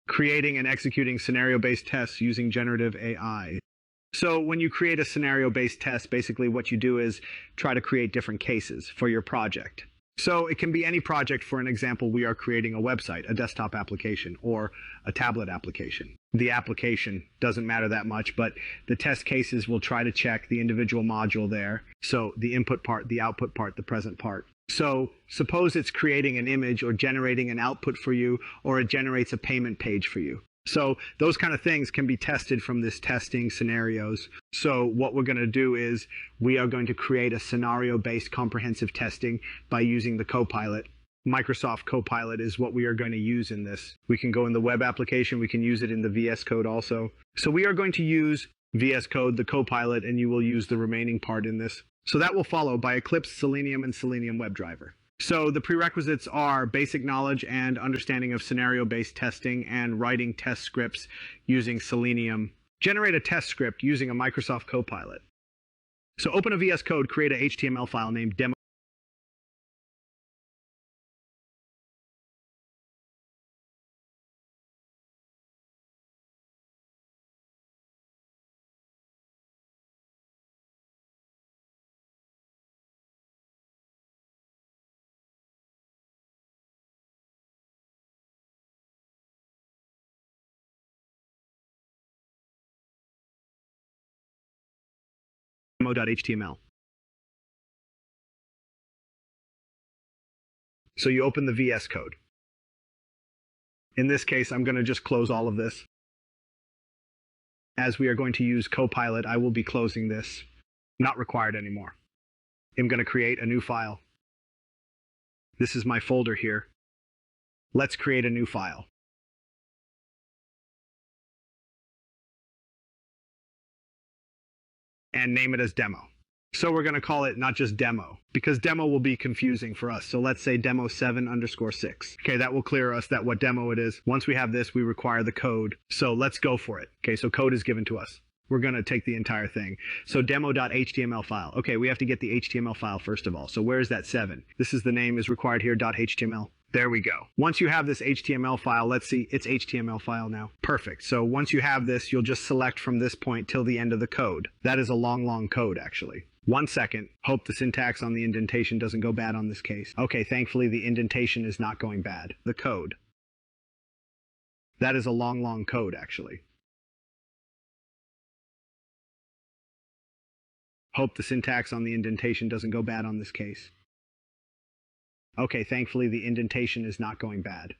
Creating and executing scenario-based tests using generative AI. So when you create a scenario-based test, basically what you do is try to create different cases for your project. So it can be any project. For an example, we are creating a website, a desktop application, or a tablet application. The application doesn't matter that much, but the test cases will try to check the individual module there. So the input part, the output part, the present part. So suppose it's creating an image or generating an output for you, or it generates a payment page for you. So those kind of things can be tested from this testing scenarios. So what we're going to do is we are going to create a scenario-based comprehensive testing by using the Copilot. Microsoft Copilot is what we are going to use in this. We can go in the web application. We can use it in the VS Code also. So we are going to use VS Code, the Copilot, and you will use the remaining part in this. So that will follow by Eclipse, Selenium, and Selenium WebDriver. So the prerequisites are basic knowledge and understanding of scenario-based testing and writing test scripts using Selenium. Generate a test script using a Microsoft Copilot. So open a VS Code, create a HTML file named demo. Demo.html. So you open the VS Code. In this case, I'm going to just close all of this. As we are going to use Copilot, I will be closing this. Not required anymore. I'm going to create a new file. This is my folder here. Let's create a new file. And name it as demo. So we're going to call it not just demo, because demo will be confusing for us. So let's say demo 7_6. Okay, that will clear us that what demo it is. Once we have this, we require the code. So let's go for it. Okay, so code is given to us. We're going to take the entire thing. So demo.html file. Okay, we have to get the HTML file first of all. So where is that 7? This is the name is required here, .html. There we go. Once you have this HTML file, let's see, it's HTML file now. Perfect. So once you have this, you'll just select from this point till the end of the code. That is a long, long code, actually. 1 second. Hope the syntax on the indentation doesn't go bad on this case. Okay, thankfully the indentation is not going bad. The code. That is a long code, actually. Hope the syntax on the indentation doesn't go bad on this case. Okay, thankfully the indentation is not going bad.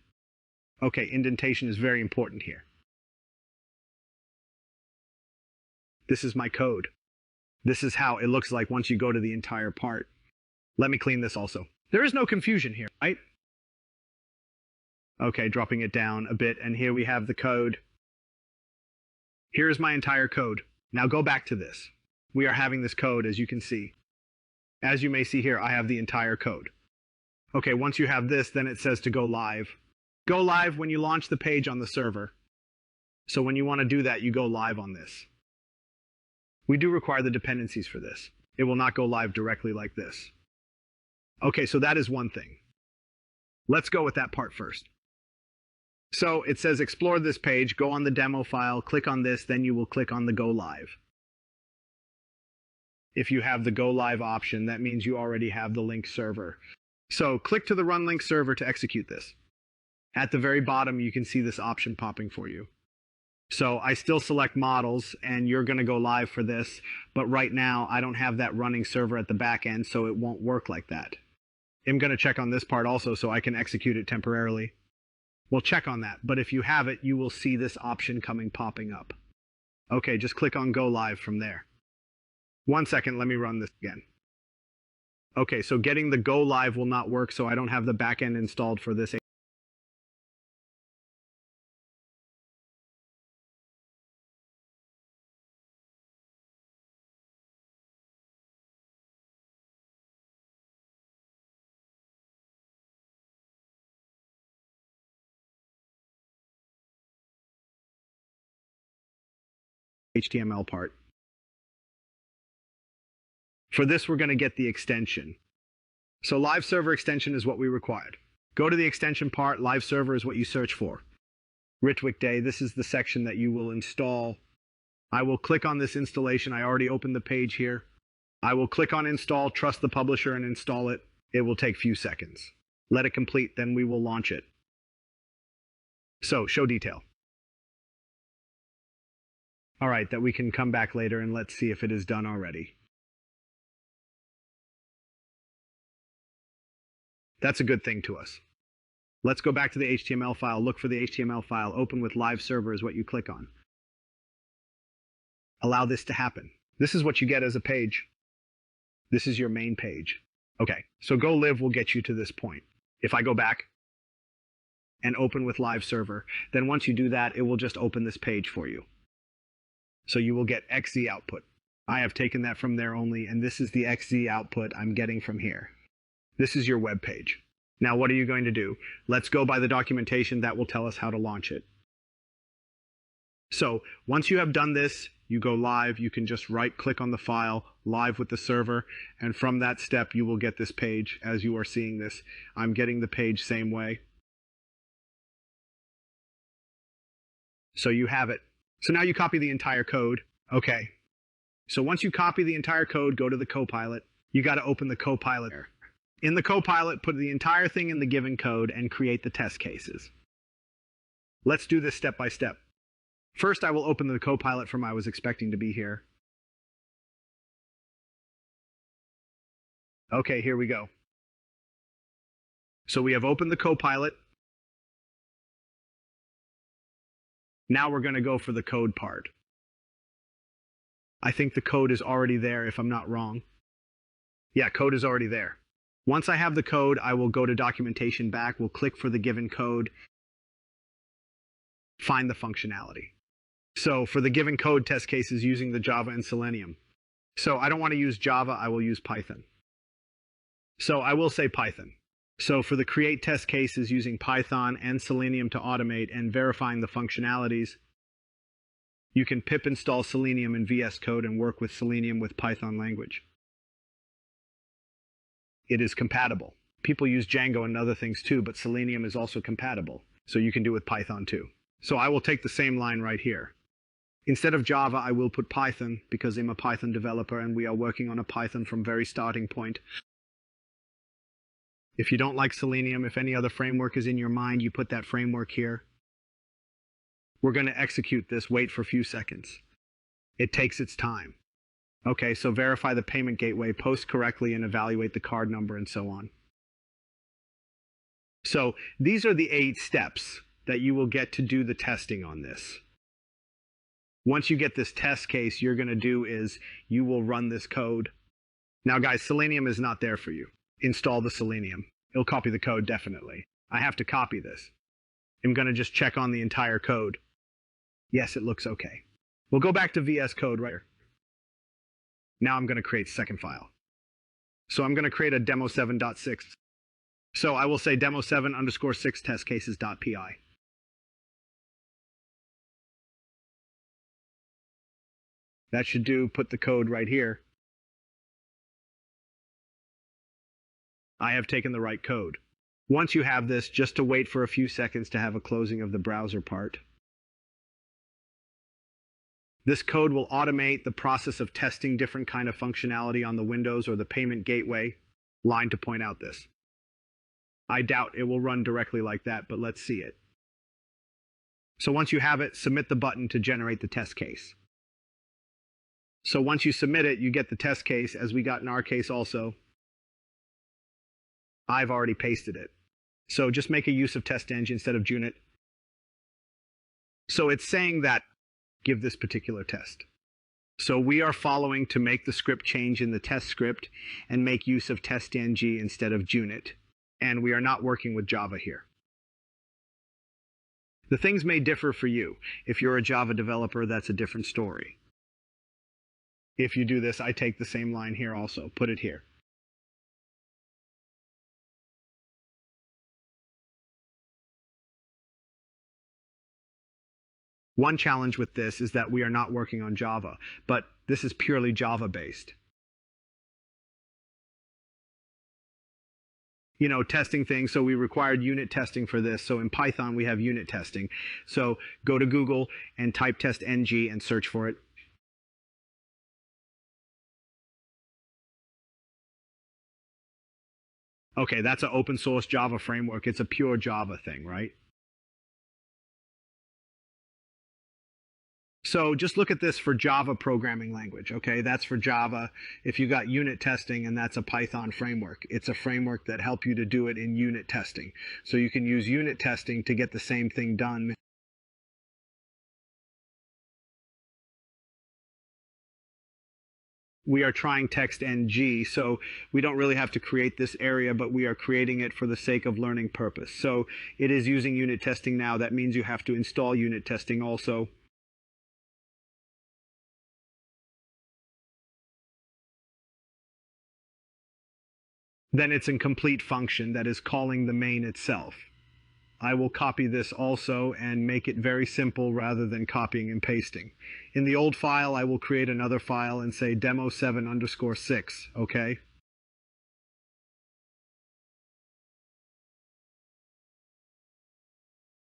Okay, indentation is very important here. This is my code. This is how it looks like once you go to the entire part. Let me clean this also. There is no confusion here, right? Okay, dropping it down a bit, and here we have the code. Here is my entire code. Now go back to this. We are having this code, as you can see. As you may see here, I have the entire code. Okay, once you have this, then it says to go live. Go live when you launch the page on the server. So when you want to do that, you go live on this. We do require the dependencies for this. It will not go live directly like this. Okay, so that is one thing. Let's go with that part first. So it says explore this page, go on the demo file, click on this, then you will click on the go live. If you have the go live option, that means you already have the link server. So click to the run link server to execute this. At the very bottom, you can see this option popping for you. So I still select models, and you're going to go live for this, but right now I don't have that running server at the back end, so it won't work like that. I'm going to check on this part also so I can execute it temporarily. We'll check on that, but if you have it, you will see this option popping up. Okay, just click on go live from there. 1 second, let me run this again. Okay, so getting the go live will not work, so I don't have the backend installed for this. HTML part. For this, we're going to get the extension. So live server extension is what we required. Go to the extension part. Live server is what you search for. Ritwick Day, this is the section that you will install. I will click on this installation. I already opened the page here. I will click on install, trust the publisher, and install it. It will take a few seconds. Let it complete, then we will launch it. So, show detail. All right, that we can come back later and let's see if it is done already. That's a good thing to us. Let's go back to the HTML file, look for the HTML file, open with live server is what you click on. Allow this to happen. This is what you get as a page. This is your main page. Okay, so go live will get you to this point. If I go back and open with live server, then once you do that, it will just open this page for you. So you will get XZ output. I have taken that from there only, and this is the XZ output I'm getting from here. This is your web page. Now, what are you going to do? Let's go by the documentation that will tell us how to launch it. So once you have done this, you go live. You can just right-click on the file, live with the server, and from that step, you will get this page as you are seeing this. I'm getting the page same way. So you have it. So now you copy the entire code. Okay. So once you copy the entire code, go to the Copilot. You got to open the Copilot. In the Copilot, put the entire thing in the given code and create the test cases. Let's do this step by step. First, I will open the Copilot from I was expecting to be here. Okay, here we go. So we have opened the Copilot. Now we're going to go for the code part. I think the code is already there if I'm not wrong. Yeah, code is already there. Once I have the code, I will go to documentation back. We'll click for the given code, find the functionality. So for the given code test cases using the Java and Selenium. So I don't want to use Java, I will use Python. So I will say Python. So for the create test cases using Python and Selenium to automate and verifying the functionalities, you can pip install Selenium in VS Code and work with Selenium with Python language. It is compatible. People use Django and other things too, but Selenium is also compatible. So you can do it with Python too. So I will take the same line right here. Instead of Java, I will put Python because I'm a Python developer and we are working on a Python from very starting point. If you don't like Selenium, if any other framework is in your mind, you put that framework here. We're going to execute this, wait for a few seconds. It takes its time. Okay, so verify the payment gateway, post correctly, and evaluate the card number and so on. So these are the 8 steps that you will get to do the testing on this. Once you get this test case, you're going to do is you will run this code. Now, guys, Selenium is not there for you. Install the Selenium. It'll copy the code, definitely. I have to copy this. I'm going to just check on the entire code. Yes, it looks okay. We'll go back to VS Code right here. Now I'm going to create a second file. So I'm going to create a demo7.6. So I will say demo7_6 testcases.py. That should do, put the code right here. I have taken the right code. Once you have this, just to wait for a few seconds to have a closing of the browser part. This code will automate the process of testing different kind of functionality on the Windows or the payment gateway line to point out this. I doubt it will run directly like that, but let's see it. So once you have it, submit the button to generate the test case. So once you submit it, you get the test case, as we got in our case also. I've already pasted it. So just make a use of testng instead of Junit. So it's saying that give this particular test. So we are following to make the script change in the test script and make use of testng instead of Junit. And we are not working with Java here. The things may differ for you. If you're a Java developer, that's a different story. If you do this, I take the same line here also, put it here. One challenge with this is that we are not working on Java, but this is purely Java-based. You know, testing things, so we required unit testing for this. So in Python, we have unit testing. So go to Google and type testng and search for it. Okay, that's an open source Java framework. It's a pure Java thing, right? So just look at this for Java programming language, okay? That's for Java. If you got unit testing, and that's a Python framework. It's a framework that helps you to do it in unit testing. So you can use unit testing to get the same thing done. We are trying testng, so we don't really have to create this area, but we are creating it for the sake of learning purpose. So it is using unit testing now. That means you have to install unit testing also. Then it's a complete function that is calling the main itself. I will copy this also and make it very simple rather than copying and pasting. In the old file, I will create another file and say demo7_6, okay?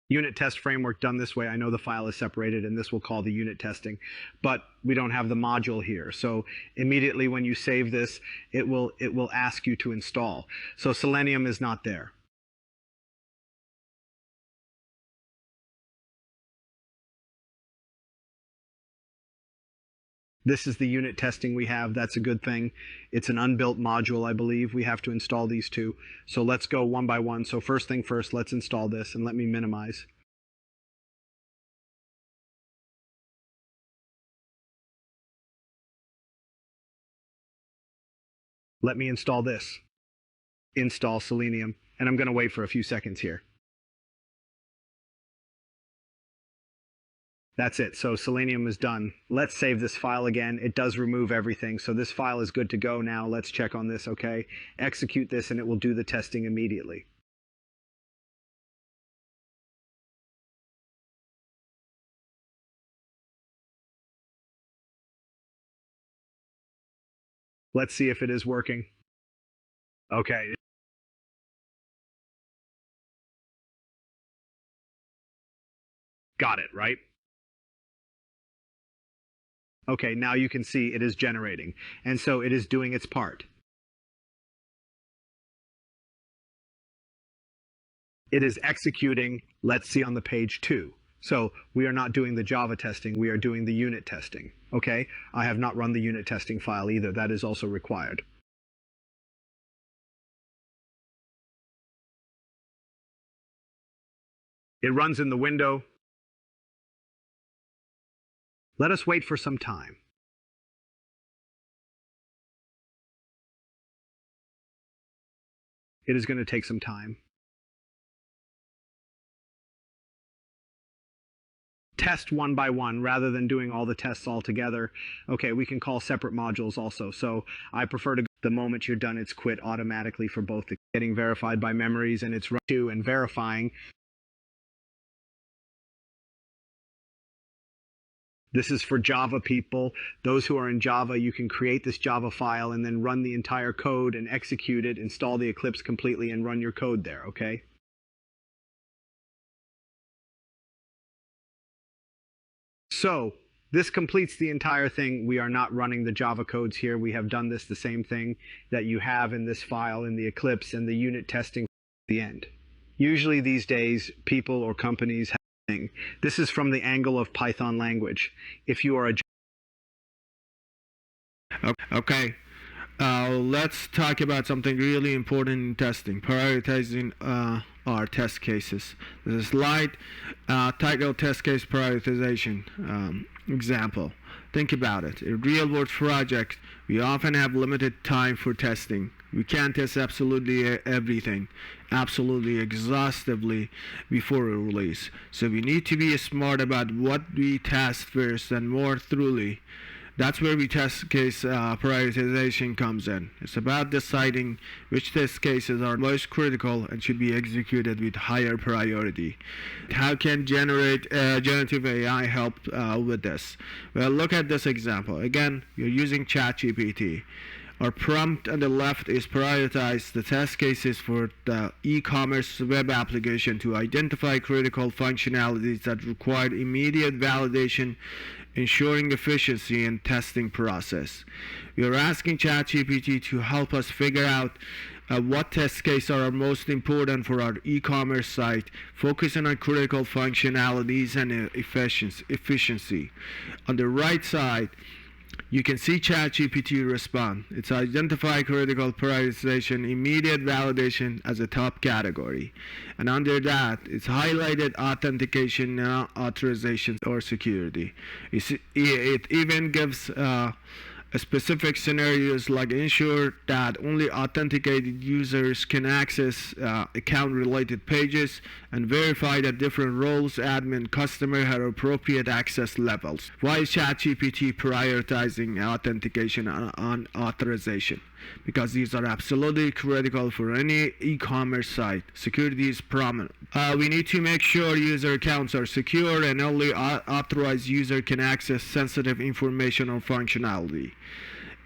Unit test framework done this way. I know the file is separated and this will call the unit testing, but we don't have the module here. So immediately when you save this, it will ask you to install. So Selenium is not there. This is the unit testing we have. That's a good thing. It's an unbuilt module, I believe. We have to install these two. So let's go one by one. So first thing first, let's install this, and let me minimize. Let me install this. Install Selenium. And I'm going to wait for a few seconds here. That's it. So Selenium is done. Let's save this file again. It does remove everything. So this file is good to go now. Let's check on this, okay? Execute this and it will do the testing immediately. Let's see if it is working. Okay. Got it, right? Okay, now you can see it is generating. And so it is doing its part. It is executing, let's see on the page 2. So we are not doing the Java testing, we are doing the unit testing. Okay, I have not run the unit testing file either. That is also required. It runs in the window. Let us wait for some time. It is going to take some time. Test one by one rather than doing all the tests all together. Okay, we can call separate modules also. So I prefer to, the moment you're done, it's quit automatically for both the getting verified by memories and it's run to and verifying. This is for Java people. Those who are in Java, you can create this Java file and then run the entire code and execute it, install the Eclipse completely and run your code there, okay? So this completes the entire thing. We are not running the Java codes here. We have done this the same thing that you have in this file in the Eclipse and the unit testing at the end. Usually these days, people or companies have this is from the angle of Python language. If you are a Okay, let's talk about something really important in testing, prioritizing our test cases. There's a slide titled Test Case Prioritization example. Think about it. In a real-world project, we often have limited time for testing. We can't test absolutely everything, absolutely exhaustively before a release. So we need to be smart about what we test first and more thoroughly. That's where test case prioritization comes in. It's about deciding which test cases are most critical and should be executed with higher priority. How can generative AI help with this? Well, look at this example. Again, you're using ChatGPT. Our prompt on the left is prioritize the test cases for the e-commerce web application to identify critical functionalities that require immediate validation, ensuring efficiency in testing process. We are asking ChatGPT to help us figure out what test cases are most important for our e-commerce site, focusing on critical functionalities and efficiency. On the right side, you can see ChatGPT respond. It's identify critical prioritization, immediate validation as a top category. And under that, it's highlighted authentication, authorization, or security. It even gives specific scenarios like ensure that only authenticated users can access account-related pages and verify that different roles, admin, customer, have appropriate access levels. Why is ChatGPT prioritizing authentication on authorization? Because these are absolutely critical for any e-commerce site. Security is prominent. We need to make sure user accounts are secure and only authorized user can access sensitive information or functionality.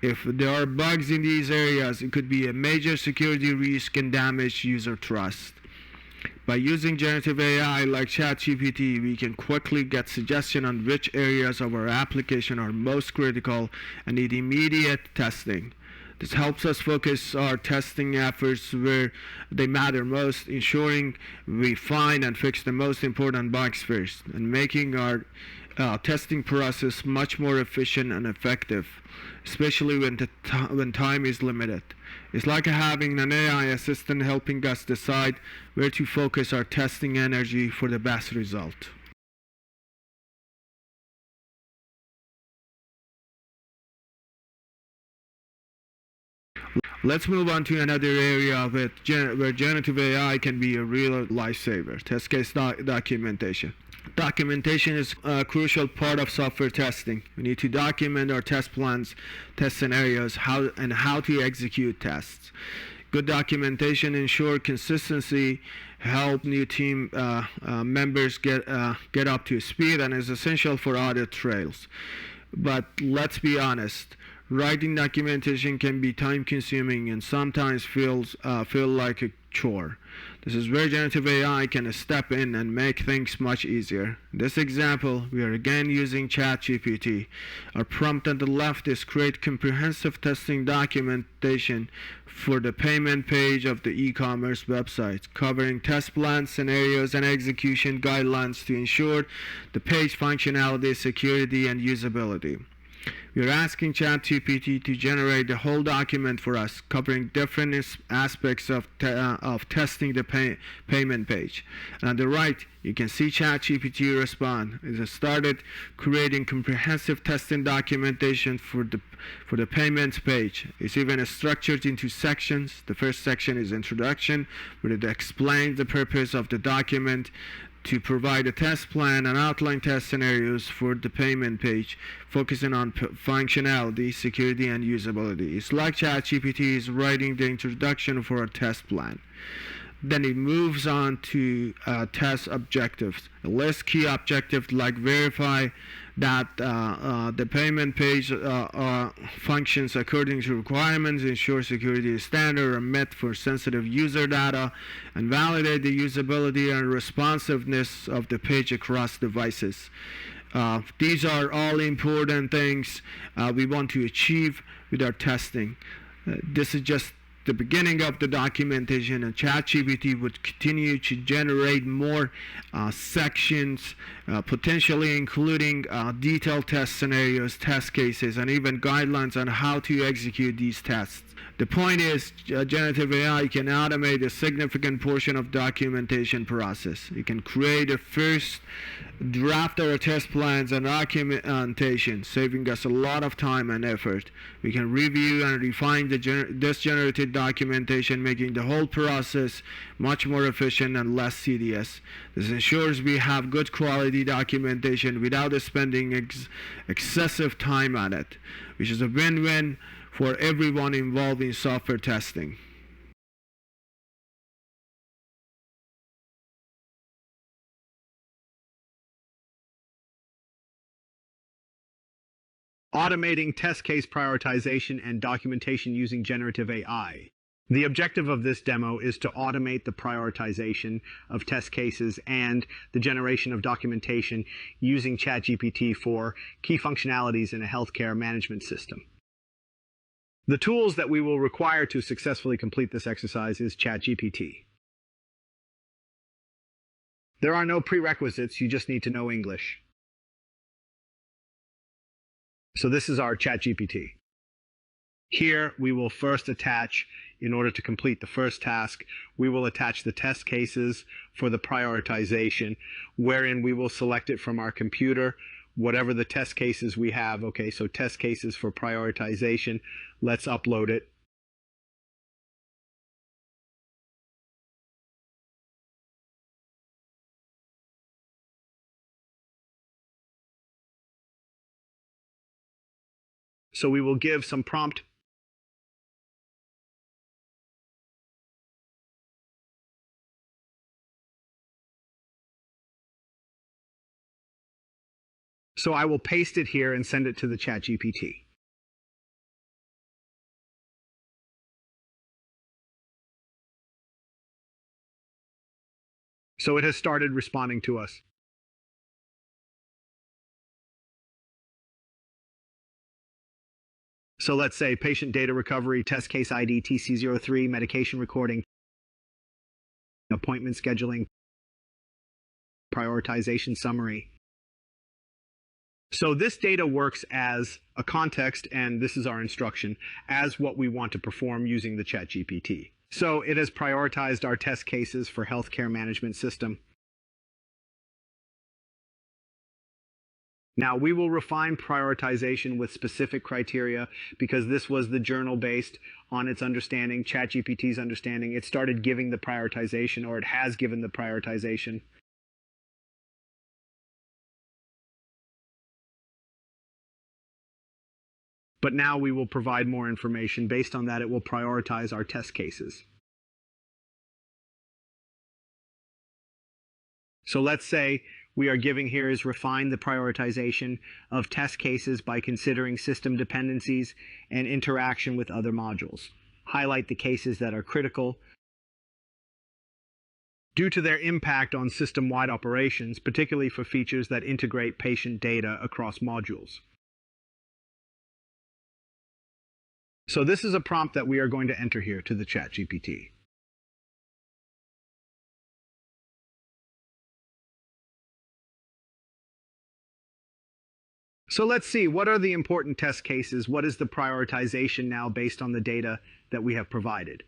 If there are bugs in these areas, it could be a major security risk and damage user trust. By using generative AI like ChatGPT, we can quickly get suggestions on which areas of our application are most critical and need immediate testing. This helps us focus our testing efforts where they matter most, ensuring we find and fix the most important bugs first, and making our testing process much more efficient and effective, especially when time is limited. It's like having an AI assistant helping us decide where to focus our testing energy for the best result. Let's move on to another area of it where generative AI can be a real lifesaver, test case documentation. Documentation is a crucial part of software testing. We need to document our test plans, test scenarios, how to execute tests. Good documentation ensures consistency, help new team members get up to speed, and is essential for audit trails. But let's be honest, Writing documentation can be time-consuming and sometimes feel like a chore. This is where generative AI can step in and make things much easier. In this example, we are again using ChatGPT. Our prompt on the left is create comprehensive testing documentation for the payment page of the e-commerce website, covering test plans, scenarios, and execution guidelines to ensure the page functionality, security, and usability. We are asking ChatGPT to generate the whole document for us, covering different aspects of testing the payment page. And on the right, you can see ChatGPT respond. It has started creating comprehensive testing documentation for the payments page. It's even structured into sections. The first section is introduction, where it explains the purpose of the document, to provide a test plan and outline test scenarios for the payment page, focusing on functionality, security, and usability. It's like ChatGPT is writing the introduction for a test plan. Then it moves on to test objectives. It lists key objectives like verify that the payment page functions according to requirements, ensure security standards are met for sensitive user data, and validate the usability and responsiveness of the page across devices. These are all important things we want to achieve with our testing. This is just the beginning of the documentation, and ChatGPT would continue to generate more sections, potentially including detailed test scenarios, test cases, and even guidelines on how to execute these tests. The point is, generative AI can automate a significant portion of documentation process. It can create a first draft our test plans and documentation, saving us a lot of time and effort. We can review and refine this generated documentation, making the whole process much more efficient and less tedious. This ensures we have good quality documentation without spending excessive time on it, which is a win-win for everyone involved in software testing. Automating test case prioritization and documentation using generative AI. The objective of this demo is to automate the prioritization of test cases and the generation of documentation using ChatGPT for key functionalities in a healthcare management system. The tools that we will require to successfully complete this exercise is ChatGPT. There are no prerequisites, you just need to know English. So this is our ChatGPT. Here we will first attach, in order to complete the first task, we will attach the test cases for the prioritization, wherein we will select it from our computer, whatever the test cases we have. Okay, so test cases for prioritization, let's upload it. So we will give some prompt. So I will paste it here and send it to the ChatGPT. So it has started responding to us. So let's say patient data recovery, test case ID TC03, medication recording, appointment scheduling, prioritization summary. So this data works as a context, and this is our instruction, as what we want to perform using the ChatGPT. So it has prioritized our test cases for healthcare management system. Now, we will refine prioritization with specific criteria because this was the journal based on its understanding, ChatGPT's understanding. It started giving the prioritization, or it has given the prioritization. But now we will provide more information. Based on that, it will prioritize our test cases. So let's say we are giving here is refine the prioritization of test cases by considering system dependencies and interaction with other modules. Highlight the cases that are critical due to their impact on system-wide operations, particularly for features that integrate patient data across modules. So this is a prompt that we are going to enter here to the ChatGPT. So let's see, what are the important test cases? What is the prioritization now based on the data that we have provided?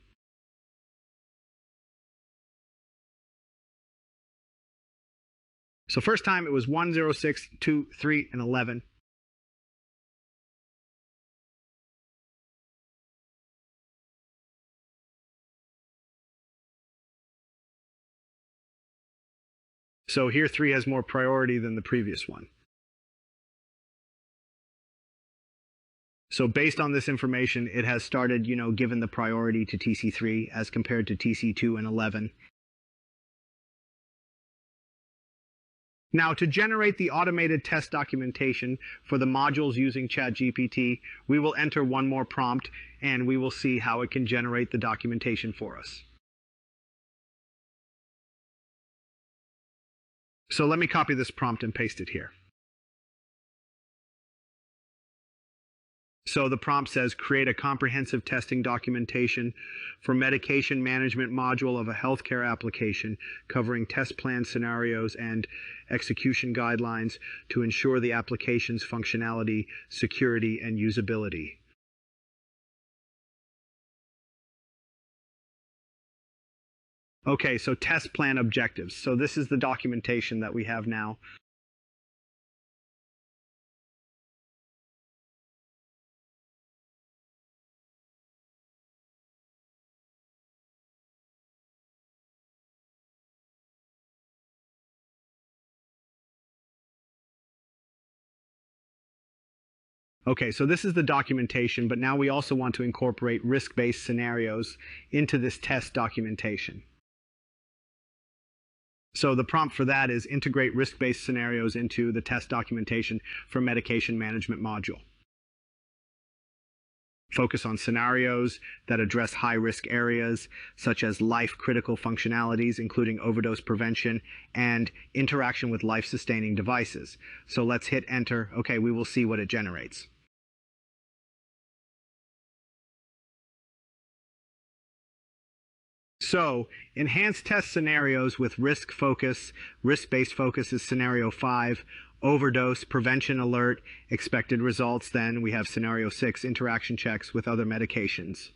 So first time it was 1, 0, 6, 2, 3, and 11. So here 3 has more priority than the previous one. So based on this information, it has started, given the priority to TC3 as compared to TC2 and 11. Now, to generate the automated test documentation for the modules using ChatGPT, we will enter one more prompt and we will see how it can generate the documentation for us. So let me copy this prompt and paste it here. So the prompt says, create a comprehensive testing documentation for medication management module of a healthcare application covering test plan scenarios and execution guidelines to ensure the application's functionality, security, and usability. Okay, so test plan objectives. So this is the documentation that we have now. Okay, so this is the documentation, but now we also want to incorporate risk-based scenarios into this test documentation. So the prompt for that is integrate risk-based scenarios into the test documentation for medication management module. Focus on scenarios that address high-risk areas, such as life-critical functionalities, including overdose prevention and interaction with life-sustaining devices. So let's hit enter. Okay, we will see what it generates. So, enhanced test scenarios with risk-based focus is scenario 5, overdose, prevention alert, expected results. Then we have scenario 6, interaction checks with other medications.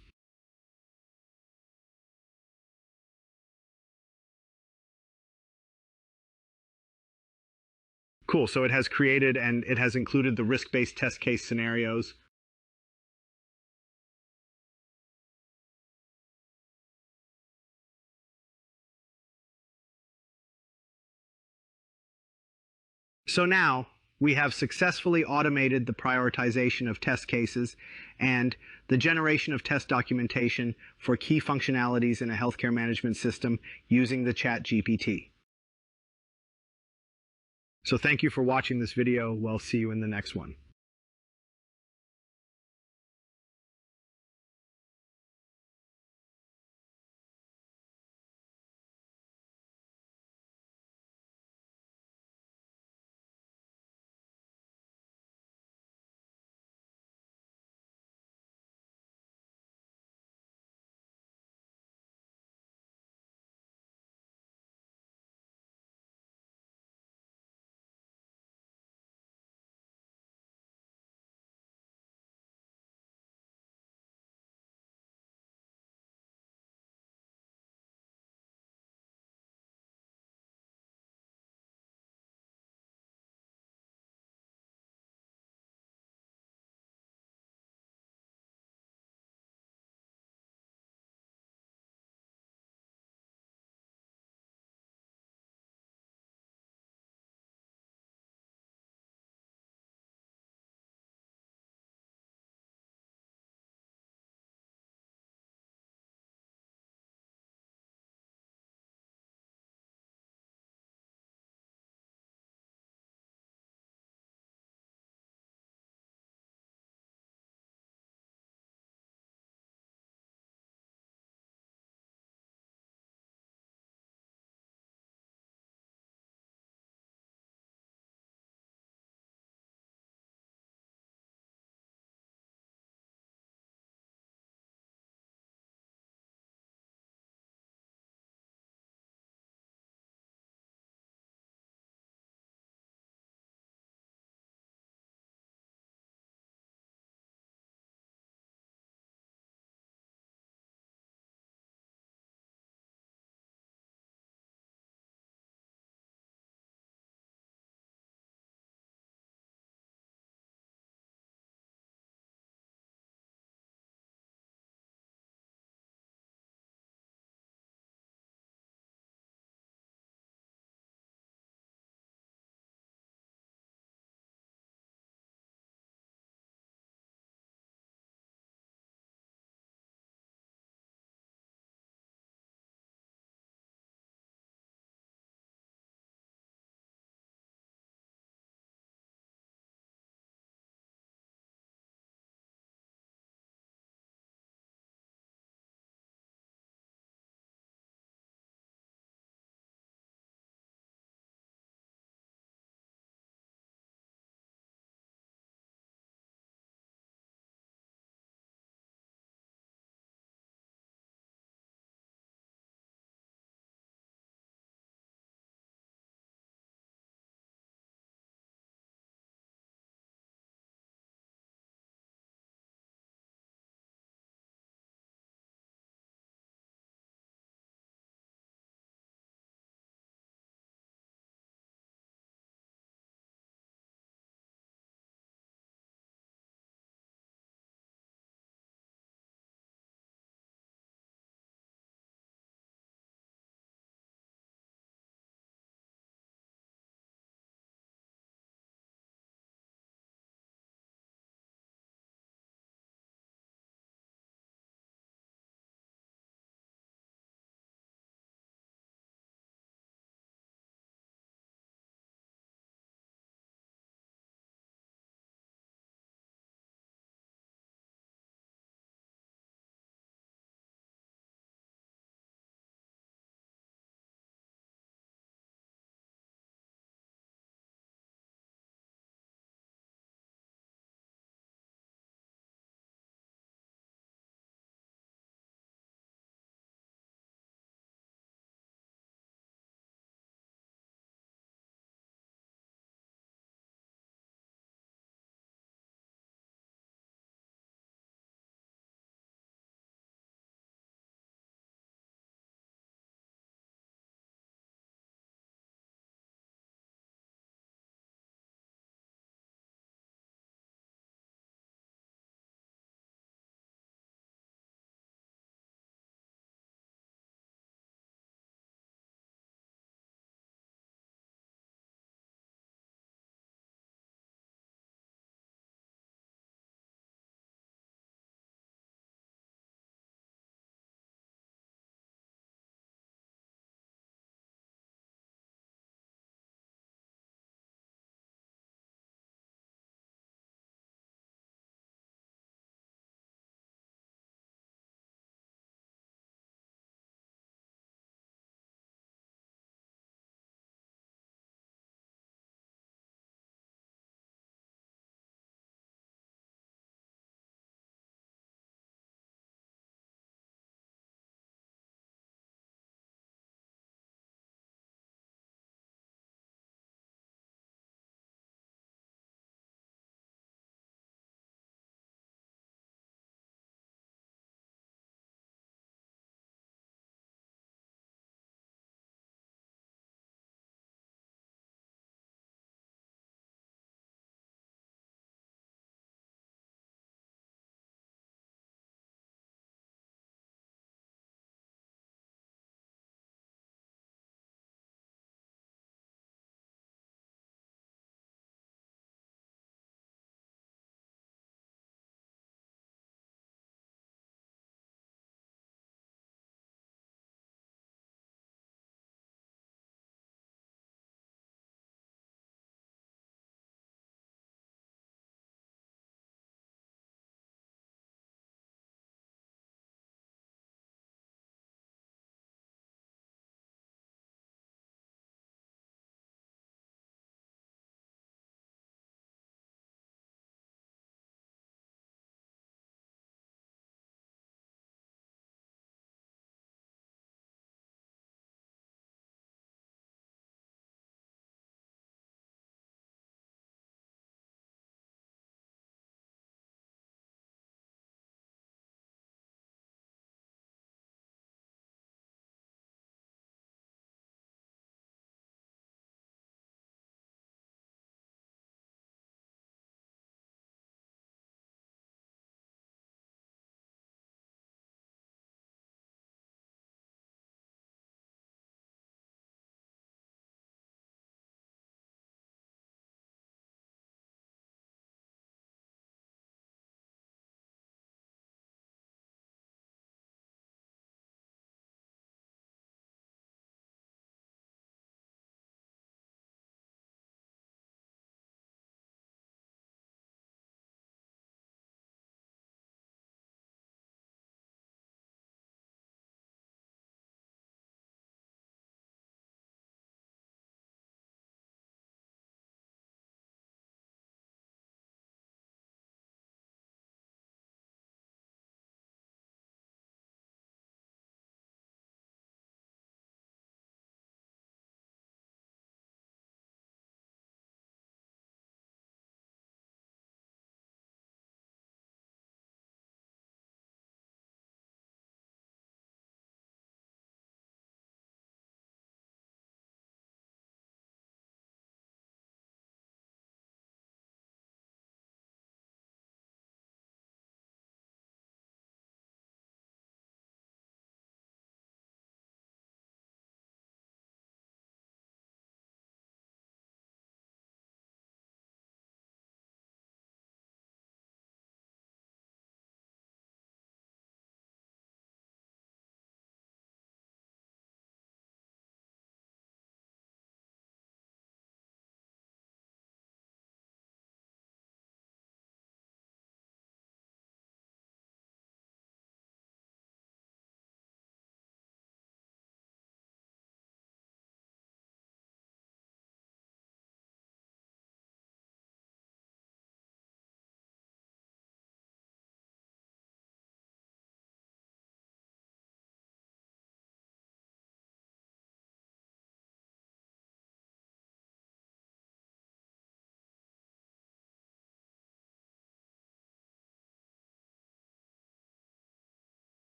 Cool, so it has created and it has included the risk-based test case scenarios. So now we have successfully automated the prioritization of test cases and the generation of test documentation for key functionalities in a healthcare management system using the ChatGPT. So thank you for watching this video. We'll see you in the next one.